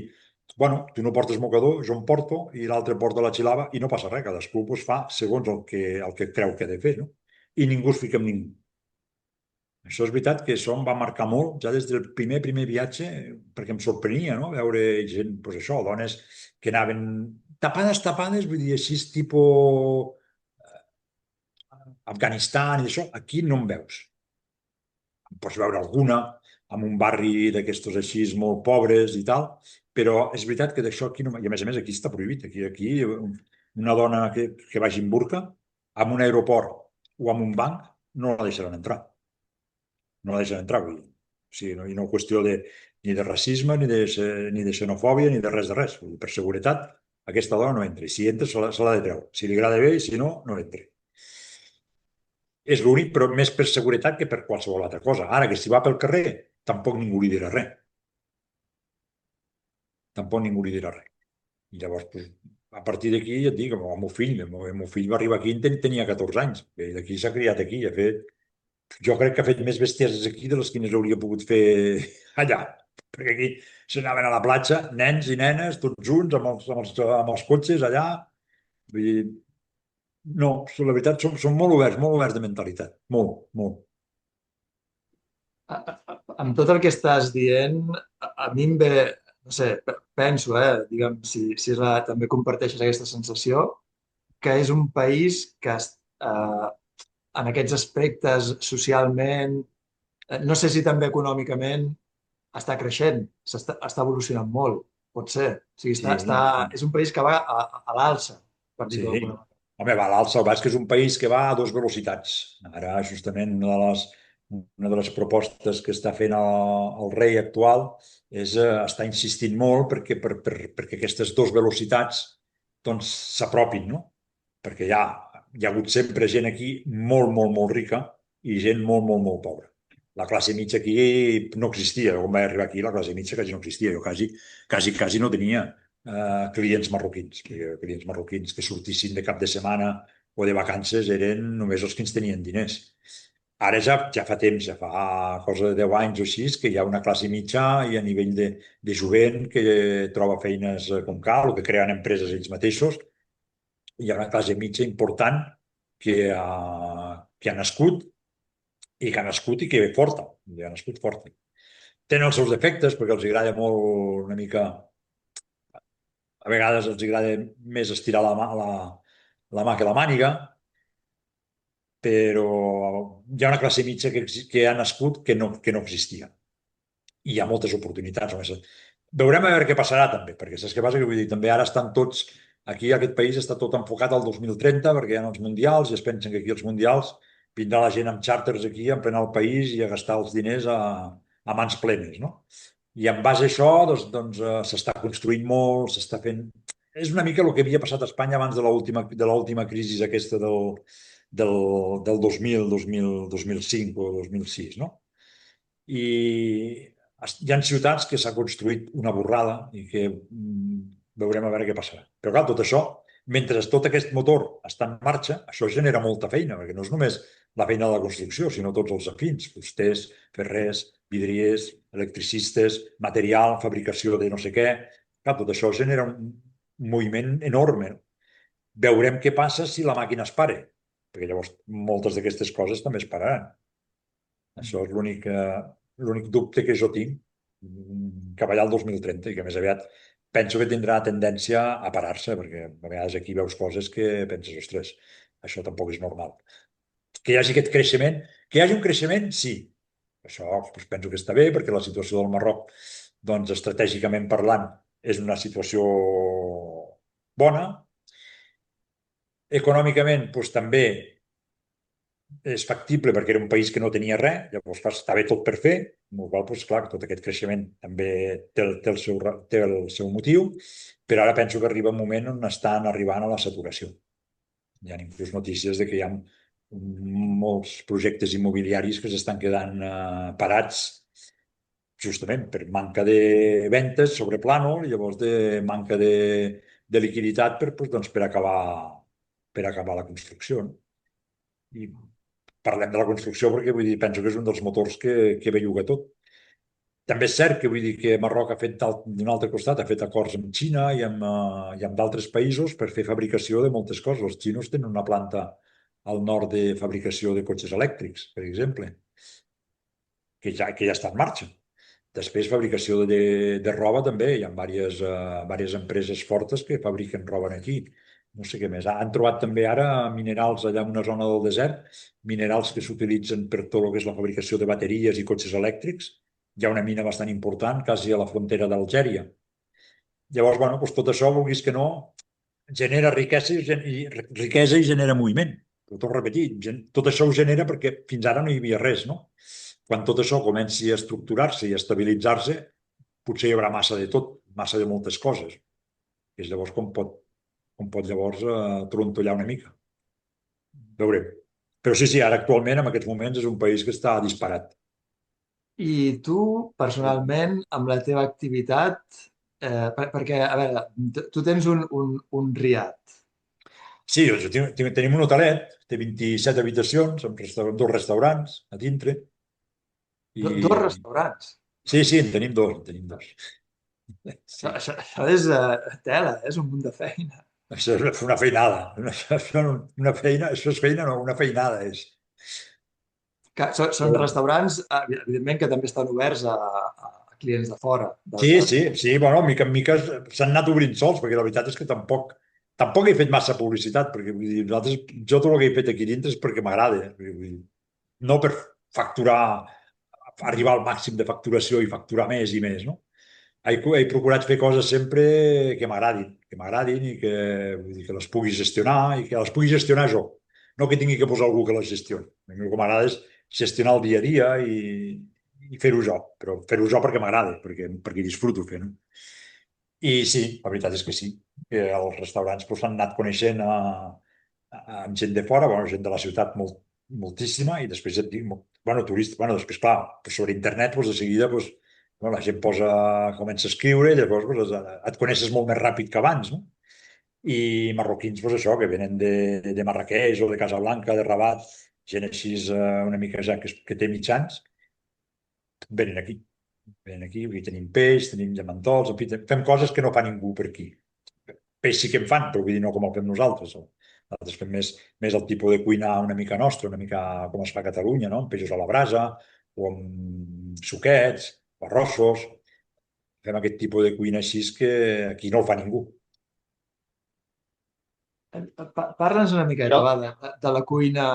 Speaker 3: Bueno, tu no portes mocador, jo em porto, i l'altre porta la xilava, i no passa res, cadascú doncs, fa segons el que creu que ha de fer, no? I ningú es fica amb ningú. Això és veritat que això em va marcar molt, ja des del primer viatge, perquè em sorprenia, no?, veure gent, doncs això, dones que anaven tapades, vull dir, així, tipus Afganistan i això, aquí no en veus. En pots veure alguna, en un barri d'aquestos així molt pobres i tal, però és veritat que d'això aquí no... I a més, aquí està prohibit. Aquí una dona que vagi en burca, en un aeroport o en un banc, no la deixaran entrar. No la deixaran entrar, vull dir. O sigui, no hi ha una qüestió ni de racisme, ni de xenofòbia, ni de res de res. Vull dir, per seguretat, aquesta dona no entra. I si entra, se l'ha de treure. Si li agrada bé, i si no, no entra. És l'únic, però més per seguretat que per qualsevol altra cosa. Ara, que si va pel carrer, tampoc ningú li dirà res. Tampoc ningú li dirà res. I llavors, doncs, a partir d'aquí, ja et dic, el meu fill va arribar aquí, tenia 14 anys, i d'aquí s'ha criat aquí, jo crec que ha fet més bestieses aquí de les que hauria pogut fer allà, perquè aquí s'anaven a la platja, nens i nenes, tots junts, amb els cotxes allà, vull dir, no, la veritat, són molt oberts de mentalitat, molt.
Speaker 2: Amb tot el que estàs dient, a mi em ve, no sé, penso, diguem, si també comparteixes aquesta sensació, que és un país que en aquests aspectes socialment, no sé si també econòmicament, està creixent, està evolucionant molt, pot ser. O sigui,
Speaker 3: Sí.
Speaker 2: és un país que va a l'alça, per dir-ho
Speaker 3: Sí.
Speaker 2: d'alguna manera.
Speaker 3: Home, va a l'alça, el basc és un país que va a dues velocitats. Ara, justament, una de les propostes que està fent el rei actual és està insistint molt perquè aquestes dues velocitats doncs s'apropin, no? Perquè hi ha hagut sempre gent aquí molt rica i gent molt pobra. La classe mitja aquí no existia. Quan vaig arribar aquí, la classe mitja quasi no existia. Jo quasi no tenia clients marroquins que sortissin de cap de setmana o de vacances eren només els que ens tenien diners. Ara ja fa temps, ja fa cosa de 10 anys o així, que hi ha una classe mitja i a nivell de jovent que troba feines com cal o que creen empreses ells mateixos. Hi ha una classe mitja important que ha nascut i que ve forta. I ha nascut forta. Tenen els seus defectes perquè els agrada molt una mica... A vegades els agrada més estirar la mà que la màniga, però hi ha una classe mitja que ha nascut que no existia. I hi ha moltes oportunitats. Veurem a veure què passarà també, perquè saps què passa? Que vull dir, també ara estan tots Aquí aquest país està tot enfocat al 2030 perquè hi ha els mundials i es pensen que aquí els mundials vindrà la gent amb xàrters aquí a emplenar el país i a gastar els diners a mans plenes, no? I en base a això s'està construint molt, s'està fent... És una mica el que havia passat a Espanya abans de l'última crisi aquesta del 2000, 2005 o 2006, no? I hi ha ciutats que s'ha construït una borrada i que veurem a veure què passarà. Però clar, tot això, mentre tot aquest motor està en marxa, això genera molta feina, perquè no és només la feina de la construcció, sinó tots els afins, fusters, ferrers, vidriers, electricistes, material, fabricació de no sé què. Clar, tot això genera un moviment enorme. Veurem què passa si la màquina es pare, perquè llavors moltes d'aquestes coses també es pararan. Això és l'únic dubte que jo tinc cap allà al 2030 i que més aviat penso que tindrà tendència a parar-se, perquè a vegades aquí veus coses que penses, ostres, això tampoc és normal. Que hi hagi aquest creixement, que hi hagi un creixement, sí. Això doncs, penso que està bé, perquè la situació del Marroc, doncs, estratègicament parlant, és una situació bona. Econòmicament, doncs, també és factible perquè era un país que no tenia res, llavors estava tot per fer, amb la qual cosa, clar, tot aquest creixement també té el seu motiu, però ara penso que arriba un moment on estan arribant a la saturació. Hi ha inclús notícies de que hi ha molts projectes immobiliaris que s'estan quedant parats justament per manca de ventes sobre plànol i llavors de manca de liquiditat per acabar la construcció. No? I parlem de la construcció perquè vull dir, penso que és un dels motors que belluga tot. També és cert que vull dir que Marroc ha fet d'un altre costat, ha fet acords amb Xina i amb d'altres països per fer fabricació de moltes coses. Els xinos tenen una planta al nord de fabricació de cotxes elèctrics, per exemple, que ja està en marxa. Després, fabricació de roba també. Hi ha diverses empreses fortes que fabriquen roba aquí. No sé què més. Han trobat també ara minerals allà en una zona del desert, minerals que s'utilitzen per tot el que és la fabricació de bateries i cotxes elèctrics. Hi ha una mina bastant important, quasi a la frontera d'Algèria. Llavors, bueno, doncs tot això, vulguis que no, genera riquesa i genera moviment. Però torno a repetir, tot això ho genera perquè fins ara no hi havia res, no? Quan tot això comenci a estructurar-se i a estabilitzar-se, potser hi haurà massa de tot, massa de moltes coses. És llavors com pot llavors trontollar una mica. Veurem. Però sí, ara actualment, en aquests moments, és un país que està disparat.
Speaker 2: I tu, personalment, amb la teva activitat, perquè, a veure, tu tens un riad.
Speaker 3: Sí, doncs, tenim un hotelet, té 27 habitacions, amb dos restaurants a dintre.
Speaker 2: Dos restaurants.
Speaker 3: Sí, en tenim dos. Sí.
Speaker 2: Això és tela, és un munt de feina.
Speaker 3: Això és una feinada. Això és feina, no, una feinada és.
Speaker 2: Són restaurants, evidentment, que també estan oberts a clients de fora.
Speaker 3: Sí, bueno, mica en mica s'han anat obrint sols, perquè la veritat és que tampoc he fet massa publicitat, perquè vull dir, jo tot el que he fet aquí dintre és perquè m'agrada. No per facturar, arribar al màxim de facturació i facturar més i més, no? He procurat fer coses sempre que m'agradin i que les pugui gestionar i que les pugui gestionar jo. No que tingui que posar algú que les gestioni. A mi el que m'agrada és gestionar el dia a dia i fer-ho jo, però fer-ho jo perquè m'agrada, perquè disfruto fent-ho. I sí, la veritat és que sí, que els restaurants s'han anat coneixent amb gent de fora, gent de la ciutat moltíssima, i després et dic, turistes, després, clar, sobre internet, de seguida, la gent comença a escriure i llavors et coneixes molt més ràpid que abans, no? I marroquins, això, que venen de Marràqueix o de Casablanca, de Rabat, gent així una mica ja que té mitjans, venen aquí. Venen aquí, tenim peix, tenim llamantols, en fi, fem coses que no fa ningú per aquí. Peix sí que en fan, però vull dir no com el fem nosaltres. Nosaltres fem més el tipus de cuina una mica nostra, una mica com es fa a Catalunya, no? Amb peixos a la brasa, o amb suquets, o arrossos. Fem aquest tipus de cuina així que aquí no el fa ningú.
Speaker 2: Parla'ns una miqueta, de la cuina.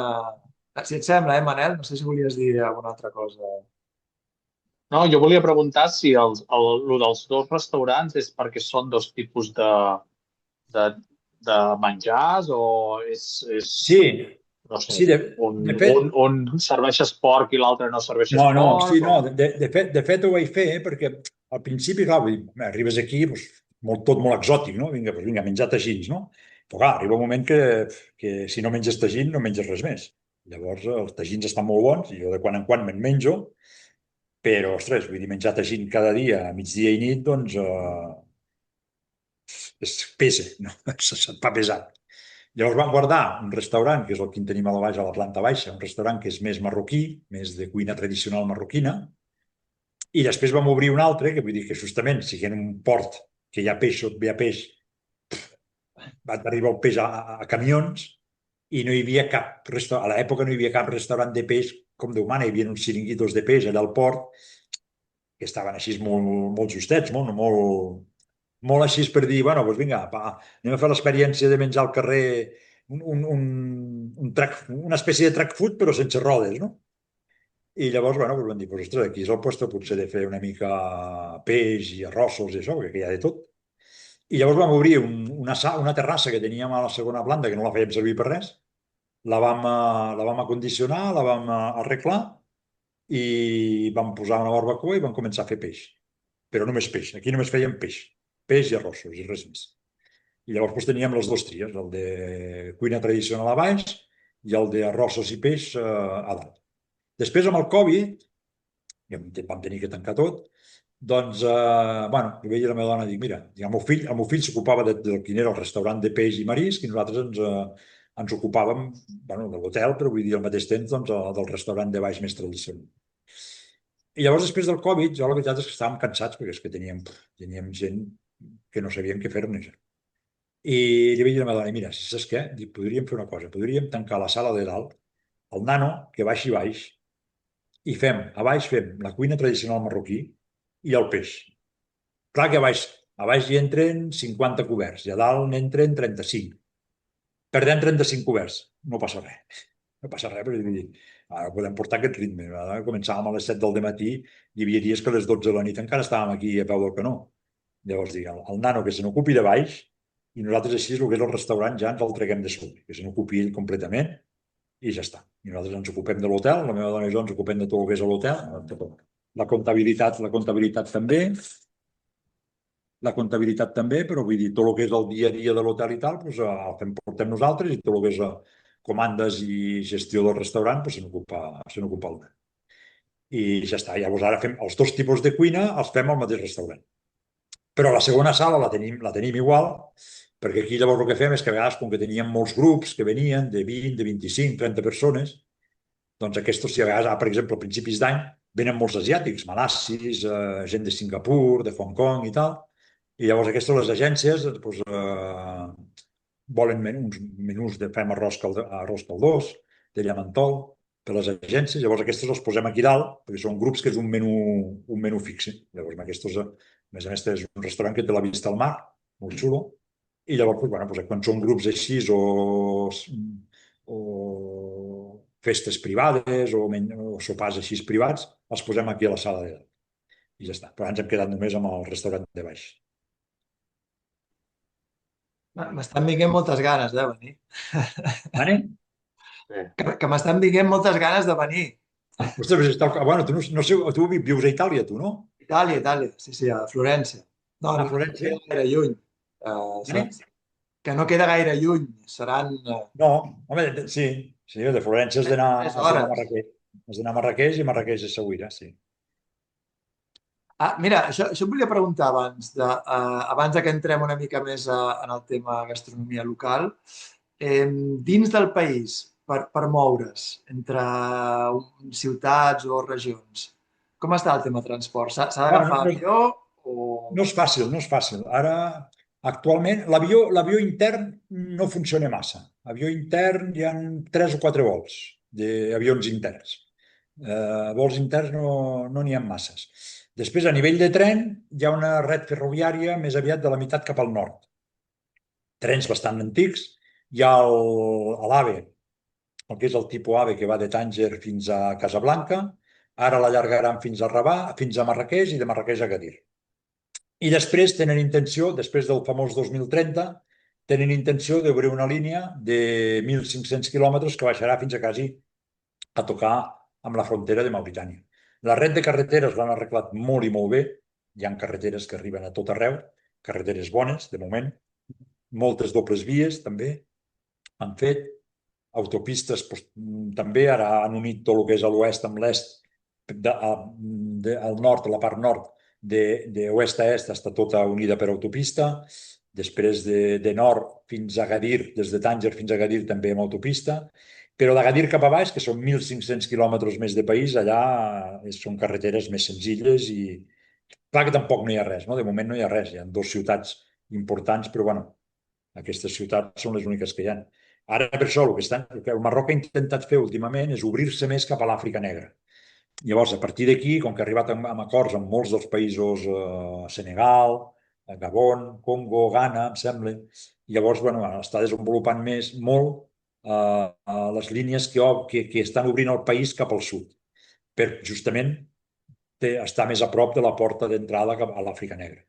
Speaker 2: Si et sembla, Manel? No sé si volies dir alguna altra cosa.
Speaker 4: No, jo volia preguntar si el dels dos restaurants és perquè són dos tipus de de menjars o és
Speaker 3: Sí,
Speaker 4: no sé,
Speaker 3: sí, de fet,
Speaker 4: un serveixes porc i l'altre no serveixes
Speaker 3: no, sí,
Speaker 4: porc?
Speaker 3: no, de fet ho vaig fer perquè al principi, clar, vull dir, arribes aquí, doncs, tot molt exòtic, no? Vinga, doncs vinga, menjar tagins, no? Però clar, arriba un moment que si no menges tagins no menges res més. Llavors, els tagins estan molt bons i jo de quan en quan me'n menjo, però, ostres, vull dir, menjar tagín cada dia, a migdia i nit, doncs, pesa, no? Se't fa pesat. Llavors vam guardar un restaurant, que és el que en tenim a la baixa, a la planta baixa, un restaurant que és més marroquí, més de cuina tradicional marroquina, i després vam obrir un altre, que vull dir que justament, siguent un port que hi ha peix, va arribar el peix a camions, i no hi havia cap restaurant, a l'època no hi havia cap restaurant de peix com Déu mana, hi havia uns xiringuitos de peix allà al port, que estaven així molt, molt justets, molt així per dir, bueno, doncs vinga, anem a fer l'experiència de menjar al carrer una espècie de track food, però sense rodes, no? I llavors, bueno, doncs vam dir, pues, ostres, aquí és el lloc potser de fer una mica peix i arrossos i això, perquè aquí hi ha de tot. I llavors vam obrir una terrassa que teníem a la segona planta, que no la fèiem servir per res, la vam acondicionar, la vam arreglar i vam posar una barbacoa i vam començar a fer peix. Però només peix. Aquí només fèiem peix. Peix i arrossos i res més. I llavors doncs, teníem les dues tries, el de cuina tradicional a baix i el de arrossos i peix a dalt. Després, amb el Covid, i vam tenir que tancar tot, doncs, bueno, jo veia la meva dona i dic, mira, el meu fill s'ocupava del quin era el restaurant de peix i marisc i nosaltres ens ocupàvem, bueno, de l'hotel, però vull dir al mateix temps doncs, del restaurant de baix més tradicional. I llavors, després del Covid, jo la veritat és que estàvem cansats perquè és que teníem gent que no sabien què fer-ne. I li vaig dir a la meva dona, mira, si saps què? Dic, podríem fer una cosa, podríem tancar la sala de dalt, el nano, que baixi baix, i a baix fem la cuina tradicional marroquí i el peix. Clar que a baix hi entren 50 coberts i a dalt n'entren 35. Perdem 35 coberts, no passa res. No passa res, però vull dir, ara podem portar aquest ritme. Ara començàvem a les 7 del matí, hi havia dies que a les 12 de la nit encara estàvem aquí a peu del canó. Llavors, dic, el nano que se n'ocupi de baix i nosaltres així, el que és el restaurant, ja ens el treguem de sobre, que se n'ocupi ell completament i ja està. I nosaltres ens ocupem de l'hotel, la meva dona i jo ens ocupem de tot el que és l'hotel, la comptabilitat també, però vull dir, tot el que és el dia a dia de l'hotel i tal, doncs, el portem nosaltres i tot el que és comandes i gestió del restaurant doncs, se n'ocupa el nen. I ja està. Llavors ara fem els dos tipus de cuina, els fem al mateix restaurant. Però la segona sala la tenim igual, perquè aquí llavors el que fem és que a vegades, com que teníem molts grups que venien de 20, de 25, 30 persones, doncs aquests, si a vegades, per exemple, a principis d'any, venen molts asiàtics, malacis, gent de Singapur, de Hong Kong i tal, i llavors aquestes, les agències, doncs, volen uns menús de fem arròs caldós, de llamentol, per les agències, llavors aquests els posem aquí dalt, perquè són grups que és un menú fix. Llavors, amb aquests, a més a més, és un restaurant que té la vista al mar, molt xulo, i llavors, doncs, bueno, quan són grups així o festes privades o sopars així privats, els posem aquí a la sala de dalt. I ja està. Però ens hem quedat només amb el restaurant de baix.
Speaker 2: M'estan venint moltes ganes de venir.
Speaker 3: Vale?
Speaker 2: Que m'estan venint moltes ganes de venir.
Speaker 3: Ostres, bueno, tu no sé, tu vius a Itàlia, tu, no?
Speaker 2: Itàlia, sí, a Florència. No,
Speaker 3: A
Speaker 2: no
Speaker 3: Florència?
Speaker 2: queda gaire lluny.
Speaker 3: Vale?
Speaker 2: Que no queda gaire lluny. Seran
Speaker 3: No, home, sí, de Florència has d'anar
Speaker 2: 3
Speaker 3: a
Speaker 2: hores.
Speaker 3: Marrakeix. Has d'anar a Marrakeix i Marrakeix és Seguira, sí.
Speaker 2: Mira, això em volia preguntar abans que entrem una mica més en el tema gastronomia local. Dins del país, per moure's entre ciutats o regions, com està el tema transport? S'ha d'agafar
Speaker 3: Bueno,
Speaker 2: avió o...
Speaker 3: no és fàcil, no és fàcil. Ara, actualment, l'avió intern no funciona massa. Avió intern hi ha 3 o 4 vols d'avions interns. Vols interns no n'hi ha masses. Després, a nivell de tren, hi ha una red ferroviària més aviat de la meitat cap al nord. Trens bastant antics. Hi ha l'AVE, el que és el tipus AVE que va de Tànger fins a Casablanca. Ara l'allargaran fins a Rabat, fins a Marrakeix i de Marrakeix a Agadir. I després tenen intenció, després del famós 2030, tenen intenció d'obrir una línia de 1.500 quilòmetres que baixarà fins a quasi a tocar amb la frontera de Mauritània. La red de carreteres l'han arreglat molt i molt bé. Hi ha carreteres que arriben a tot arreu, carreteres bones, de moment. Moltes dobles vies, també, han fet. Autopistes, doncs, també. Ara han unit tot el que és a l'oest amb l'est, al nord, a la part nord, d'oest a est, està tota unida per autopista. Després de nord fins a Gadir, des de Tànger fins a Gadir també amb autopista. Però de Gadir cap a baix, que són 1.500 quilòmetres més de país, allà són carreteres més senzilles i clar que tampoc no hi ha res, no? De moment no hi ha res. Hi ha 2 ciutats importants, però bueno, aquestes ciutats són les úniques que hi ha. Ara, per això, el que el Marroc ha intentat fer últimament és obrir-se més cap a l'Àfrica Negra. Llavors, a partir d'aquí, com que ha arribat amb acords amb molts dels països, Senegal, Gabon, Congo, Ghana, em sembla, llavors, bueno, està desenvolupant molt les línies que estan obrint el país cap al sud, per justament estar més a prop de la porta d'entrada a l'Àfrica Negra.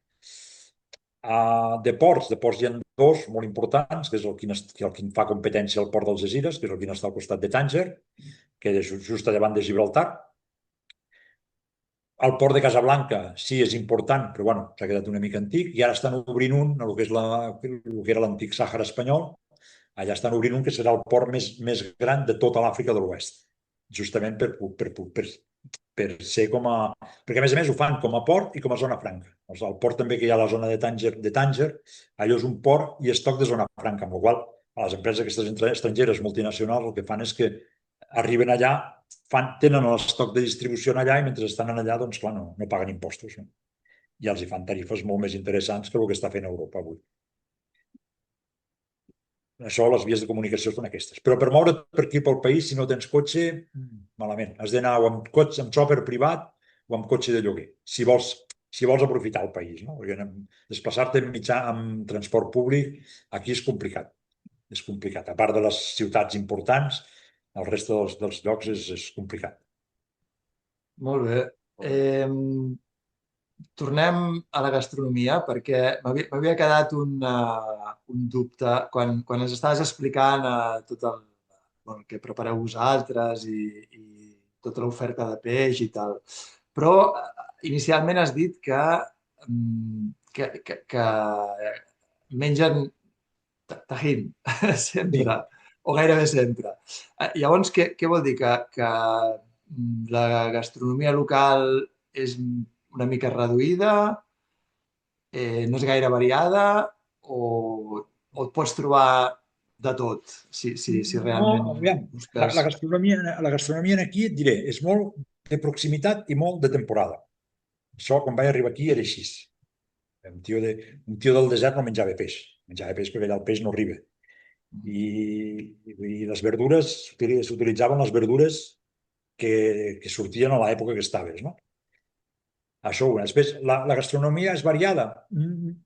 Speaker 3: De ports hi ha 2 molt importants, que és el que fa competència al port d'Algesires, que és el que està al costat de Tànger, que és just a davant de Gibraltar. El port de Casablanca sí és important, però bueno, s'ha quedat una mica antic, i ara estan obrint un, el que era l'antic Sàhara espanyol, allà estan obrint un que serà el port més gran de tota l'Àfrica de l'Oest, justament per ser perquè a més ho fan com a port i com a zona franca. El port també que hi ha a la zona de Tànger, allò és un port i estoc de zona franca, amb la qual cosa les empreses aquestes estrangeres multinacionals el que fan és que arriben allà, tenen l'estoc de distribució allà i mentre estan allà, doncs clar, no paguen impostos. No? I els hi fan tarifes molt més interessants que el que està fent Europa avui. Això, les vies de comunicació són aquestes. Però per moure't per aquí pel país, si no tens cotxe, malament. Has d'anar o amb cotxe, amb xòfer privat o amb cotxe de lloguer, si vols aprofitar el país. No? Perquè desplaçar-te amb transport públic aquí és complicat. És complicat. A part de les ciutats importants, el reste dels llocs és complicat.
Speaker 2: Molt bé. Tornem a la gastronomia perquè m'havia quedat un dubte quan ens estaves explicant tot el que prepareu vosaltres i tota l'oferta de peix i tal. Però inicialment has dit que mengen tajín sempre, o gairebé sempre. Llavors, què vol dir? Que la gastronomia local és una mica reduïda, no és gaire variada o et pots trobar de tot si realment busques...
Speaker 3: La gastronomia aquí, et diré, és molt de proximitat i molt de temporada. Això, quan vaig arribar aquí, era així. Un tio del desert no menjava peix. Menjava peix perquè allà el peix no arriba. I les verdures, s'utilitzaven les verdures que sortien a l'època que estaves, no? Això una. Després, la gastronomia és variada.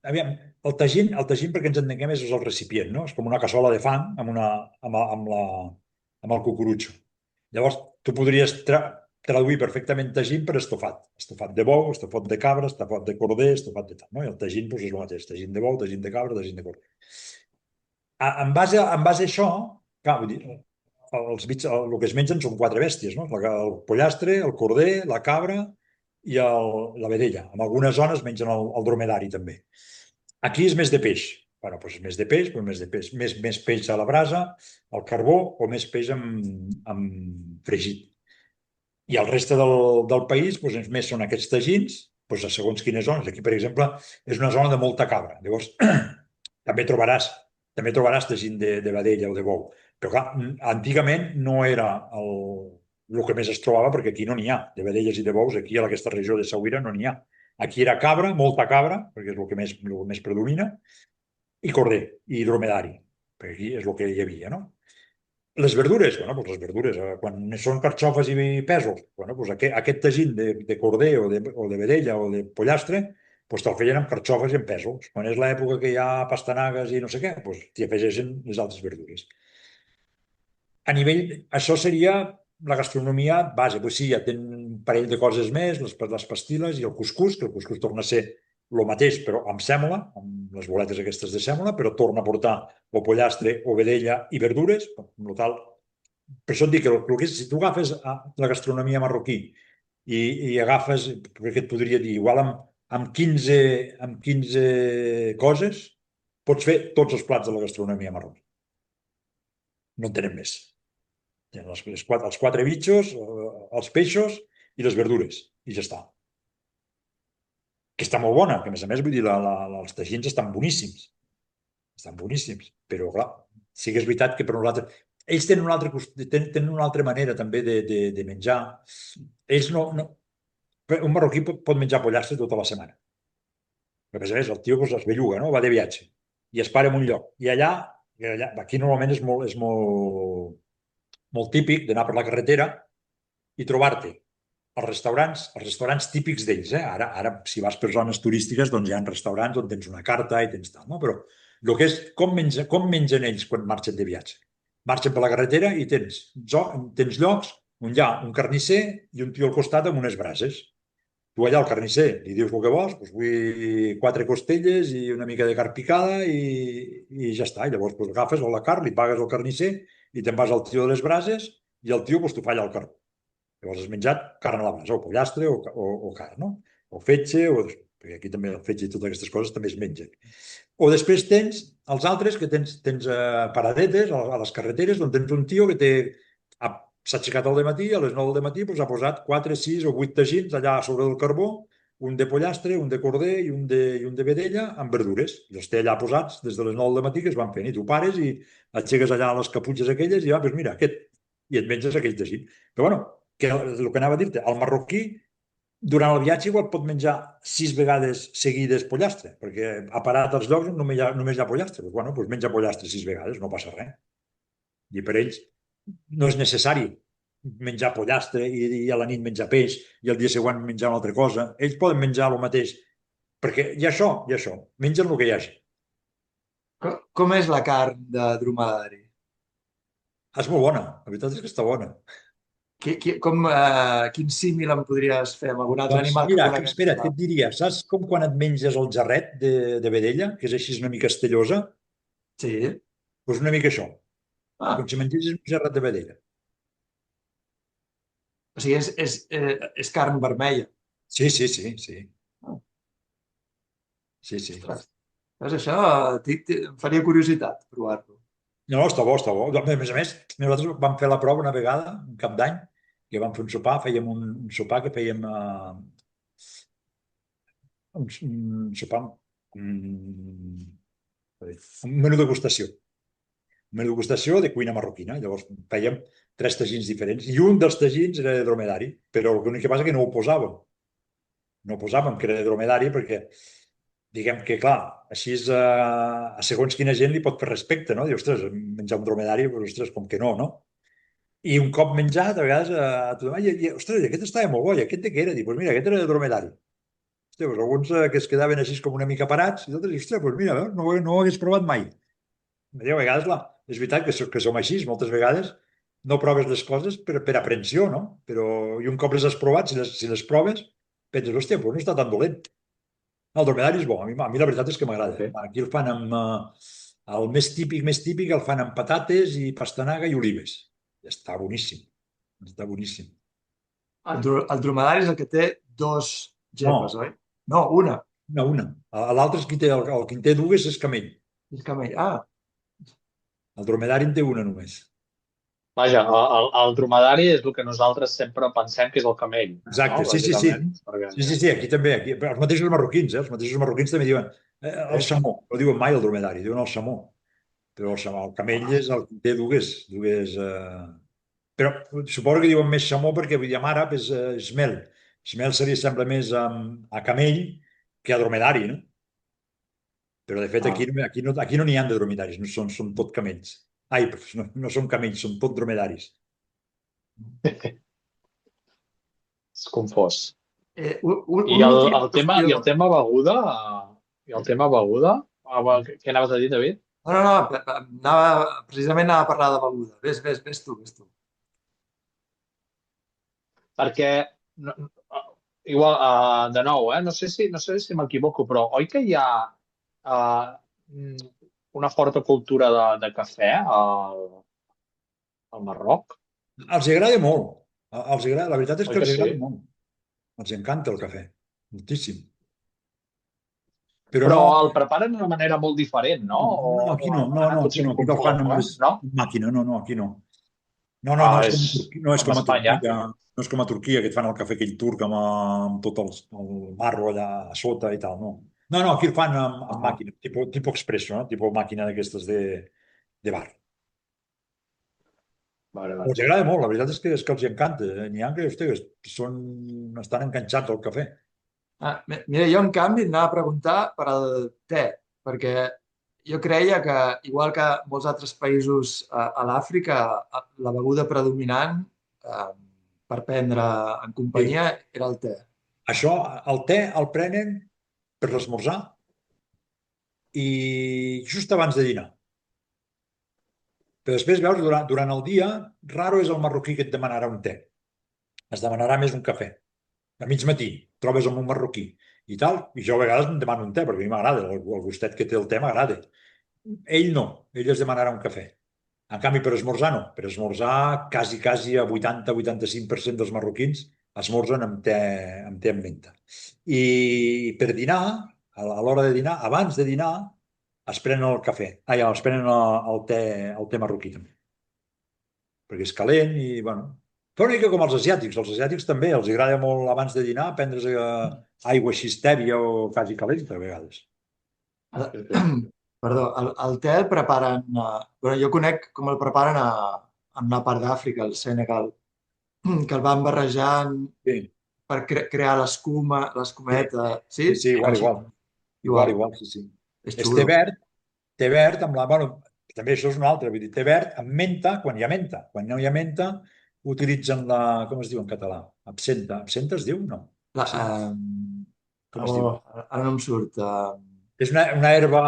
Speaker 3: Aviam, el tagín, perquè ens entenguem, és el recipient, no? És com una cassola de fang amb el cucurutxo. Llavors, tu podries traduir perfectament tagín per estofat. Estofat de bou, estofat de cabra, estofat de corder, estofat de tal. No? I el tagín és el mateix. Tagín de bou, tagín de cabra, tagín de corder. En base a això, clar, vull dir, el que es mengen són 4 bèsties, no? El pollastre, el corder, la cabra i la vedella. En algunes zones mengen el dromedari també. Aquí és més de peix. Bueno, doncs més de peix, més peix a la brasa, al carbó o més peix amb fregit. I el reste del país doncs, més són aquests tagins, doncs, a segons quines zones. Aquí, per exemple, és una zona de molta cabra. Llavors, també trobaràs tagín de vedella o de bou. Però clar, antigament no era el que més es trobava, perquè aquí no n'hi ha. De vedelles i de bous, aquí a aquesta regió de Sauira no n'hi ha. Aquí era cabra, molta cabra, perquè és el que més predomina, i corder, i dromedari, perquè aquí és el que hi havia, no? Les verdures, doncs les verdures, quan són carxofes i pèsols, doncs aquest tagín de corder o de vedella o de pollastre, doncs te'l feien amb carxofes i amb pèsols. Quan és l'època que hi ha pastanagues i no sé què, doncs t'hi afegeixen les altres verdures. A nivell, això seria la gastronomia base. Pues sí, ja tenen un parell de coses més, les pastil·les i el cuscús, que el cuscús torna a ser el mateix, però amb sèmola, amb les boletes aquestes de sèmola, però torna a portar o pollastre o vedella i verdures, amb el tal. Per això et dic que si tu agafes la gastronomia marroquí i agafes, perquè et podria dir, igual amb 15 coses, pots fer tots els plats de la gastronomia marroquí. No en tenen més. Tenen els quatre bitxos, els peixos i les verdures, i ja està. Que està molt bona, que a més, vull dir, els tagins estan boníssims. Estan boníssims, però clar, sí que és veritat que per nosaltres... Ells tenen tenen una altra manera també de menjar. Ells no... Un marroquí pot menjar pollastre tota la setmana. A més, el tio es belluga, no? Va de viatge i es para en un lloc. I allà aquí normalment molt típic d'anar per la carretera i trobar-te els restaurants típics d'ells. Ara, si vas per zones turístiques, doncs hi ha restaurants on tens una carta i tens tal, no? Però el que és com mengen ells quan marxen de viatge. Marxen per la carretera i tens llocs on hi ha un carnisser i un tio al costat amb unes brases. Tu allà al carnisser li dius el que vols, doncs vull 4 costelles i una mica de carn picada i ja està. I llavors agafes la carn, li pagues al carnisser i te'n vas al tio de les brases i el tio t'ho fa allà al carbó. Llavors has menjat carn a la brasa, o pollastre o carn, no? O fetge, perquè aquí també el fetge i totes aquestes coses també es mengen. O després tens els altres que tens paradetes a les carreteres on tens un tio que s'ha aixecat al matí, a les 9 del matí ha posat 4, 6 o 8 tagins allà sobre el carbó, un de pollastre, un de corder i un de vedella amb verdures. I els té allà posats des de les 9 del matí que es van fent. I tu pares i aixeques allà les caputxes aquelles i doncs mira, aquest, i et menges aquell tagín. Però bueno, que el que anava a dir-te, el marroquí durant el viatge igual pot menjar 6 vegades seguides pollastre, perquè ha parat als llocs on només hi ha pollastre. Doncs menja pollastre 6 vegades, no passa res. I per ells no és necessari menjar pollastre i a la nit menjar peix i el dia següent menjar una altra cosa. Ells poden menjar el mateix, perquè hi ha això, mengen el que hi hagi.
Speaker 2: Com és la carn de dromedari?
Speaker 3: És molt bona, la veritat és que està bona.
Speaker 2: Quin símil em podries fer amb algun altre animal?
Speaker 3: Mira, espera't, què et diria? Saps com quan et menges el jarret de vedella, que és així una mica estellosa?
Speaker 2: Sí.
Speaker 3: Doncs una mica això.
Speaker 2: Ah.
Speaker 3: Com si mengessis un jarret de vedella.
Speaker 2: O sigui, és carn vermella.
Speaker 3: Sí.
Speaker 2: Ah.
Speaker 3: Sí.
Speaker 2: Ostres. Veus, això em faria curiositat provar-lo.
Speaker 3: No, està bo. A més, nosaltres vam fer la prova una vegada, un cap d'any, que vam fer un sopar, fèiem un sopar que fèiem un sopar, un menú degustació. Un menú degustació de cuina marroquina. Llavors fèiem 3 tagins diferents i un dels tagins era de dromedari, però l'únic que passa és que no ho posàvem. No ho posàvem que era de dromedari perquè diguem que, clar, així a segons quina gent li pot fer respecte, no? Diu, ostres, menjar un dromedari, però, ostres, com que no? I un cop menjat, a vegades, tothom, ostres, aquest estava molt bo, i aquest de què era? Diu, doncs mira, aquest era de dromedari. Ostres, doncs alguns que es quedaven així com una mica parats, i d'altres, ostres, doncs mira, no ho hagués provat mai. A vegades, clar, és veritat que som així, moltes vegades no proves les coses per aprensió, no? Però i un cop les has provat, si les proves, penses, hòstia, doncs no està tan dolent. El dromedari és bo, a mi la veritat és que m'agrada.
Speaker 4: Okay.
Speaker 3: Aquí el fan amb... el més típic el fan amb patates i pastanaga i olives. Està boníssim. Està boníssim.
Speaker 2: El dromedari és el que té 2 gepes, oi? No, una.
Speaker 3: Una. L'altre és qui en té 2 és camell.
Speaker 2: És camell. Ah.
Speaker 3: El dromedari en té una només.
Speaker 4: Vaja, el dromedari és el que nosaltres sempre pensem que és el camell.
Speaker 3: Exacte,
Speaker 4: no?
Speaker 3: Sí, aquí també. Els mateixos marroquins, els mateixos marroquins també diuen el samó. No diuen mai el dromedari, diuen el samó. Però el camell és el que té 2. Però suposo que diuen més samó perquè en àrab és esmel. Esmel sembla més a camell que a dromedari, no? Però de fet aquí no n'hi ha de dromedaris, no són tot camells. Ai, no són camells, són tot dromedaris.
Speaker 4: És confós.
Speaker 2: I
Speaker 4: el tema beguda? I el tema beguda? Què anaves a dir, David?
Speaker 2: No, precisament anava a parlar de beguda. Ves tu.
Speaker 4: Perquè igual, de nou, no sé si m'equivoco, però oi que hi ha uh, una forta cultura de cafè al Marroc?
Speaker 3: Els agrada molt. Els agrada, la veritat és
Speaker 4: Oi
Speaker 3: que
Speaker 4: que
Speaker 3: els
Speaker 4: sí?
Speaker 3: agrada molt. Els encanta el cafè. Moltíssim. Però
Speaker 4: Però
Speaker 3: no,
Speaker 4: el preparen d'una manera molt diferent, no?
Speaker 3: no, aquí no, no,
Speaker 4: Ara
Speaker 3: no, aquí
Speaker 4: potser
Speaker 3: no,
Speaker 4: em
Speaker 3: aquí te'l fan
Speaker 4: confonc,
Speaker 3: amb,
Speaker 4: no?
Speaker 3: amb màquina, no, no, aquí no. No, no, no és
Speaker 4: És
Speaker 3: com a Turquia, no és
Speaker 4: com a
Speaker 3: com a
Speaker 4: Espanya.
Speaker 3: Turquia, no és com a Turquia que et fan el cafè aquell turc amb tot el marro allà a sota i tal, no. No, no, aquí el fan amb
Speaker 4: Ah,
Speaker 3: màquina, tipus expresso, no? Tipus màquina d'aquestes de bar.
Speaker 4: vale, vale.
Speaker 3: Els agrada molt, la veritat és que els encanta. N'hi ha que, hosti, estan enganxats al cafè.
Speaker 2: Mira, jo en canvi anava a preguntar per al te, perquè jo creia que, igual que molts altres països a l'Àfrica, la beguda predominant eh, per prendre en
Speaker 3: Sí.
Speaker 2: companyia era el te.
Speaker 3: Això, el te el prenen per l'esmorzar i just abans de dinar. Però després veus, durant el dia, raro és el marroquí que et demanarà un te. Es demanarà més un cafè. A mig matí trobes amb un marroquí i tal, i jo a vegades em demano un te, perquè a mi m'agrada, el gustet que té el te m'agrada. Ell no, ell es demanarà un cafè. En canvi, per esmorzar no. Per esmorzar, quasi a 80-85% dels marroquins esmorzen amb te amb menta. I per dinar, a l'hora de dinar, abans de dinar, es prenen el cafè. Es prenen el te marroquí també. Perquè és calent i, bueno... Fa una mica com els asiàtics. Els asiàtics també els agrada molt abans de dinar prendre's aigua així tèbia o quasi calenta, a vegades.
Speaker 2: El-
Speaker 4: Sí, sí.
Speaker 2: Perdó, el te el preparen... Bueno, jo conec com el preparen en una part d'Àfrica, al Senegal, que el van barrejant
Speaker 3: Sí,
Speaker 2: per crear
Speaker 3: sí,
Speaker 2: l'escumeta. Sí?
Speaker 3: sí, sí, igual,
Speaker 2: Això,
Speaker 3: igual. Igual,
Speaker 2: igual.
Speaker 3: igual, sí, sí.
Speaker 2: És
Speaker 3: És
Speaker 2: xulo.
Speaker 3: té verd amb la... Bueno, també això és un altre, vull dir, té verd amb menta quan hi ha menta. Quan no hi ha menta, utilitzen la... Com es diu en català? Absenta. Absenta es diu? No.
Speaker 2: La,
Speaker 3: Absenta. Com es diu?
Speaker 2: oh, ara no em surt.
Speaker 3: És una herba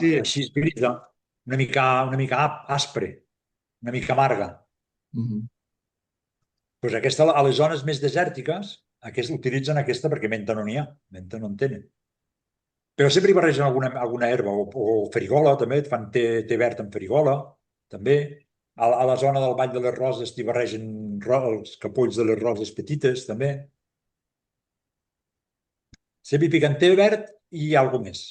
Speaker 2: Sí, sí.
Speaker 3: així grisa, una mica aspre, una mica amarga.
Speaker 2: Mhm.
Speaker 3: Doncs aquesta, a les zones més desèrtiques, utilitzen aquesta perquè menta no n'hi ha, menta no en tenen. Però sempre hi barregen alguna herba, o farigola, també, et fan té verd amb farigola, també. A la zona del Vall de les Roses t'hi barregen els capolls de les roses petites, també. Sempre hi piquen té verd i alguna més.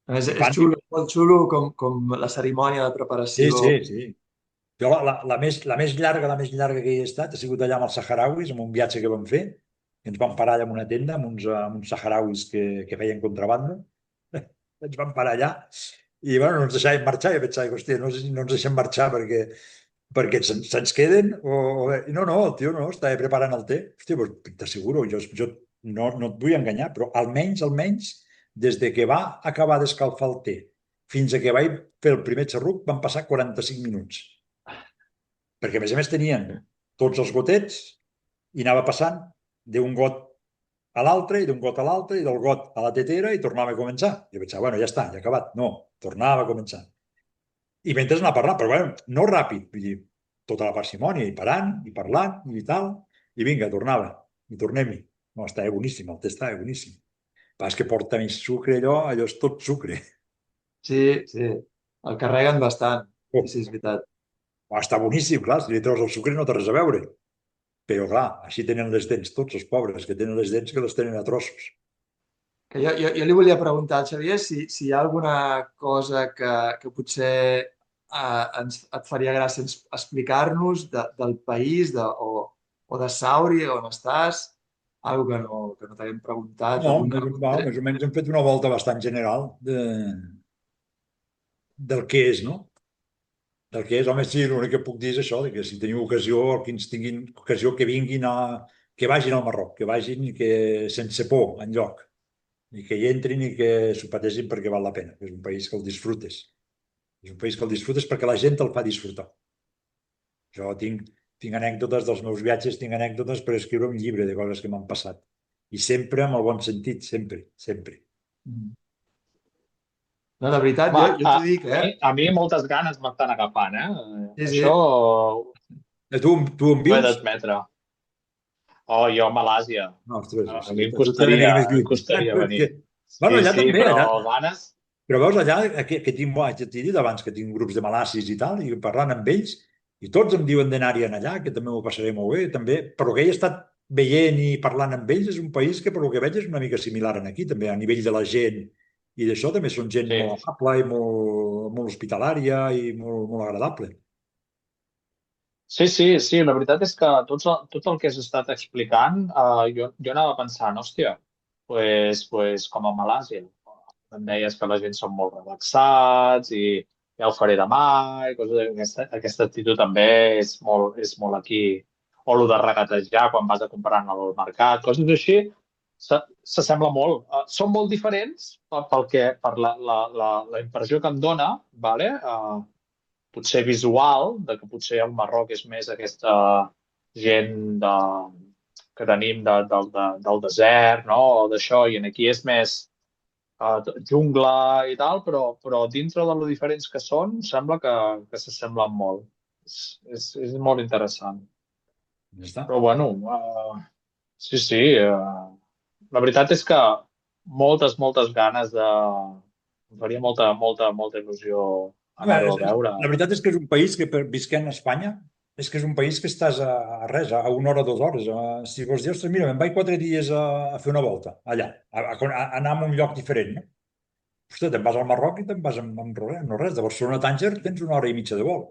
Speaker 3: I
Speaker 2: És
Speaker 3: fan...
Speaker 2: xulo, molt xulo com la cerimònia de
Speaker 3: Sí,
Speaker 2: preparació.
Speaker 3: sí, sí. Jo la més llarga que hi he estat ha sigut allà amb els saharauis, en un viatge que vam fer, que ens vam parar allà en una tenda amb uns saharauis que feien contrabanda. Ens vam parar allà i bueno, no ens deixàvem marxar. I pensava, hòstia, no sé si no ens deixem marxar perquè se'ns queden i no, no, el tio no, estava preparant el té. Hòstia, doncs t'asseguro, jo no et vull enganyar, però almenys, des de que va acabar d'escalfar el té fins a que vaig fer el primer xarruc van passar 45 minuts. Perquè, a més, tenien tots els gotets i anava passant d'un got a l'altre i d'un got a l'altre i del got a la tetera i tornava a començar. Jo pensava, bueno, ja està, ja ha acabat. No, tornava a començar. I mentre anava parlant, però bueno, no ràpid, vull dir, tota la parsimònia, i parant, i parlant, i tal, i vinga, tornava, i tornem-hi. No, estava boníssim, el té estava boníssim. Però és que porta més sucre allò és tot sucre.
Speaker 2: Sí, sí. El carreguen bastant.
Speaker 3: Oh,
Speaker 2: Sí, sí, és veritat.
Speaker 3: està boníssim, clar, si li treus el sucre no té res a veure. Però clar, així tenen les dents tots els pobres, que tenen les dents que les tenen a trossos.
Speaker 2: Que jo li volia preguntar al Xavier si hi ha alguna cosa que potser et faria gràcia explicar-nos del país o de Sauri, on estàs, algo que no t'haguem preguntat,
Speaker 3: No,
Speaker 2: algun tret.
Speaker 3: més o menys hem fet una volta bastant general del que és, no? Del que és, home, sí, l'únic que puc dir és això, que si teniu ocasió, que ens tinguin ocasió, que vinguin que vagin al Marroc, que vagin i que sense por enlloc, i que hi entrin i que s'ho pateixin perquè val la pena, que és un país que el disfrutes. És un país que el disfrutes perquè la gent el fa disfrutar. Jo tinc anècdotes dels meus viatges, tinc anècdotes per escriure un llibre de coses que m'han passat. I sempre amb el bon sentit, sempre, sempre.
Speaker 2: Mm. No, de veritat,
Speaker 4: Va,
Speaker 2: jo t'ho dic,
Speaker 4: a mi moltes ganes m'estan agafant, eh?
Speaker 2: Sí, sí.
Speaker 4: Això
Speaker 3: Tu on
Speaker 4: ho he
Speaker 3: vius?
Speaker 4: d'admetre. Oh, jo a Malàsia.
Speaker 3: No, ostres,
Speaker 4: A
Speaker 3: sí,
Speaker 4: mi
Speaker 3: tu te n'hi més
Speaker 4: em
Speaker 3: lluny.
Speaker 4: costaria venir.
Speaker 3: Bueno,
Speaker 4: Sí,
Speaker 3: allà
Speaker 4: sí,
Speaker 3: també,
Speaker 4: però
Speaker 3: allà.
Speaker 4: ganes...
Speaker 3: Però veus allà que tinc, t'he dit abans que tinc grups de malassis i tal, i parlant amb ells, i tots em diuen d'anar-hi allà, que també m'ho passaré molt bé, també. Però que he estat veient i parlant amb ells, és un país que, per lo que veig, és una mica similar en aquí, també, a nivell de la gent i d'això, també són gent
Speaker 4: Sí.
Speaker 3: molt amable i molt hospitalària i molt agradable.
Speaker 4: Sí, sí, sí, la veritat és que tot el que has estat explicant, jo anava pensant, hòstia, pues, com a Malàsia. Em deies que la gent són molt relaxats i ja ho faré demà i coses aquesta actitud també és molt aquí. O el de regatejar quan vas a comprar al mercat, coses així, s'assembla molt. Són molt diferents per la impressió que em dona, vale? Potser visual, de que potser el Marroc és més aquesta gent que tenim del desert, no? O d'això, i aquí és més jungla i tal, però dintre de lo diferents que són, sembla que s'assemblen molt. És molt interessant.
Speaker 3: Ja està.
Speaker 4: Però bueno, sí, sí. La veritat és que moltes ganes de... Em faria molta il·lusió
Speaker 3: A veure,
Speaker 4: anar-ho a veure.
Speaker 3: la veritat és que és un país que, visquent a Espanya, és que és un país que estàs a res, a 1 hora, 2 hores. Si vols dir, ostres, mira, me'n vaig 4 dies a fer una volta allà, a anar a un lloc diferent, no? Ostres, te'n vas al Marroc i te'n vas amb no res. De Barcelona a Tànger tens 1 hora i mitja de vol.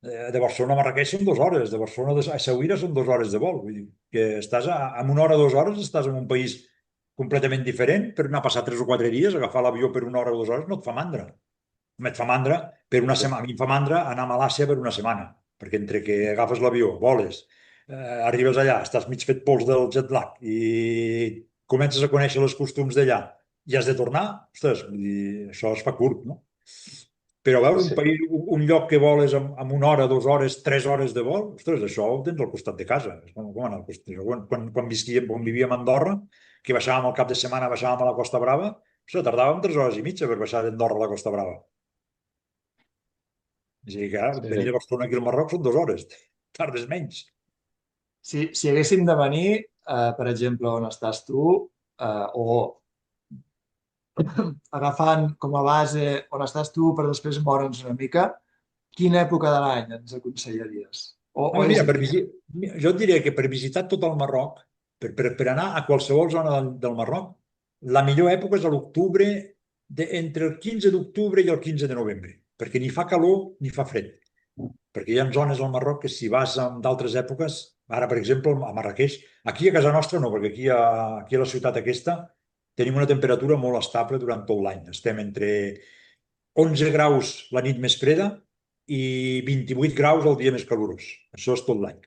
Speaker 3: De Barcelona a Marrakeix són 2 hores. De Barcelona a Essaouira són 2 hores de vol. Vull dir que estàs en 1 hora, 2 hores, estàs en un país completament diferent. Per anar a passar 3 o 4 dies, agafar l'avió per 1 hora o 2 hores no et fa mandra. Et fa mandra per una setmana. A mi em fa mandra anar a Malàcia per una setmana, perquè entre que agafes l'avió, voles, arribes allà, estàs mig fet pols del jet lag i comences a conèixer els costums d'allà i has de tornar, ostres, vull dir, això es fa curt, no? Però a veure, un
Speaker 4: Sí.
Speaker 3: país, un lloc que voles amb 1 hora, 2 hores, 3 hores de vol, ostres, això ho tens al costat de casa. És com anar al costat. Quan vivíem a Andorra, que baixàvem al cap de setmana, baixàvem a la Costa Brava, ostres, tardàvem 3 hores i mitja per baixar d'Andorra a la Costa Brava. És a dir, que
Speaker 4: Sí,
Speaker 3: venir de Barcelona aquí al Marroc són 2 hores, tardes menys.
Speaker 2: Si haguéssim de venir, per exemple, on estàs tu, o agafant com a base on estàs tu per després moure'ns una mica, quina època de l'any ens aconsellaries? O és
Speaker 3: Mira,
Speaker 2: indiferent?
Speaker 3: jo et diria que per visitar tot el Marroc, per anar a qualsevol zona del Marroc, la millor època és a l'octubre, entre el 15 d'octubre i el 15 de novembre, perquè ni fa calor ni fa fred. Perquè hi ha zones al Marroc que si vas en d'altres èpoques, ara per exemple a Marrakeix, aquí a casa nostra no, perquè aquí a la ciutat aquesta tenim una temperatura molt estable durant tot l'any. Estem entre 11 graus la nit més freda i 28 graus el dia més calorós. Això és tot l'any.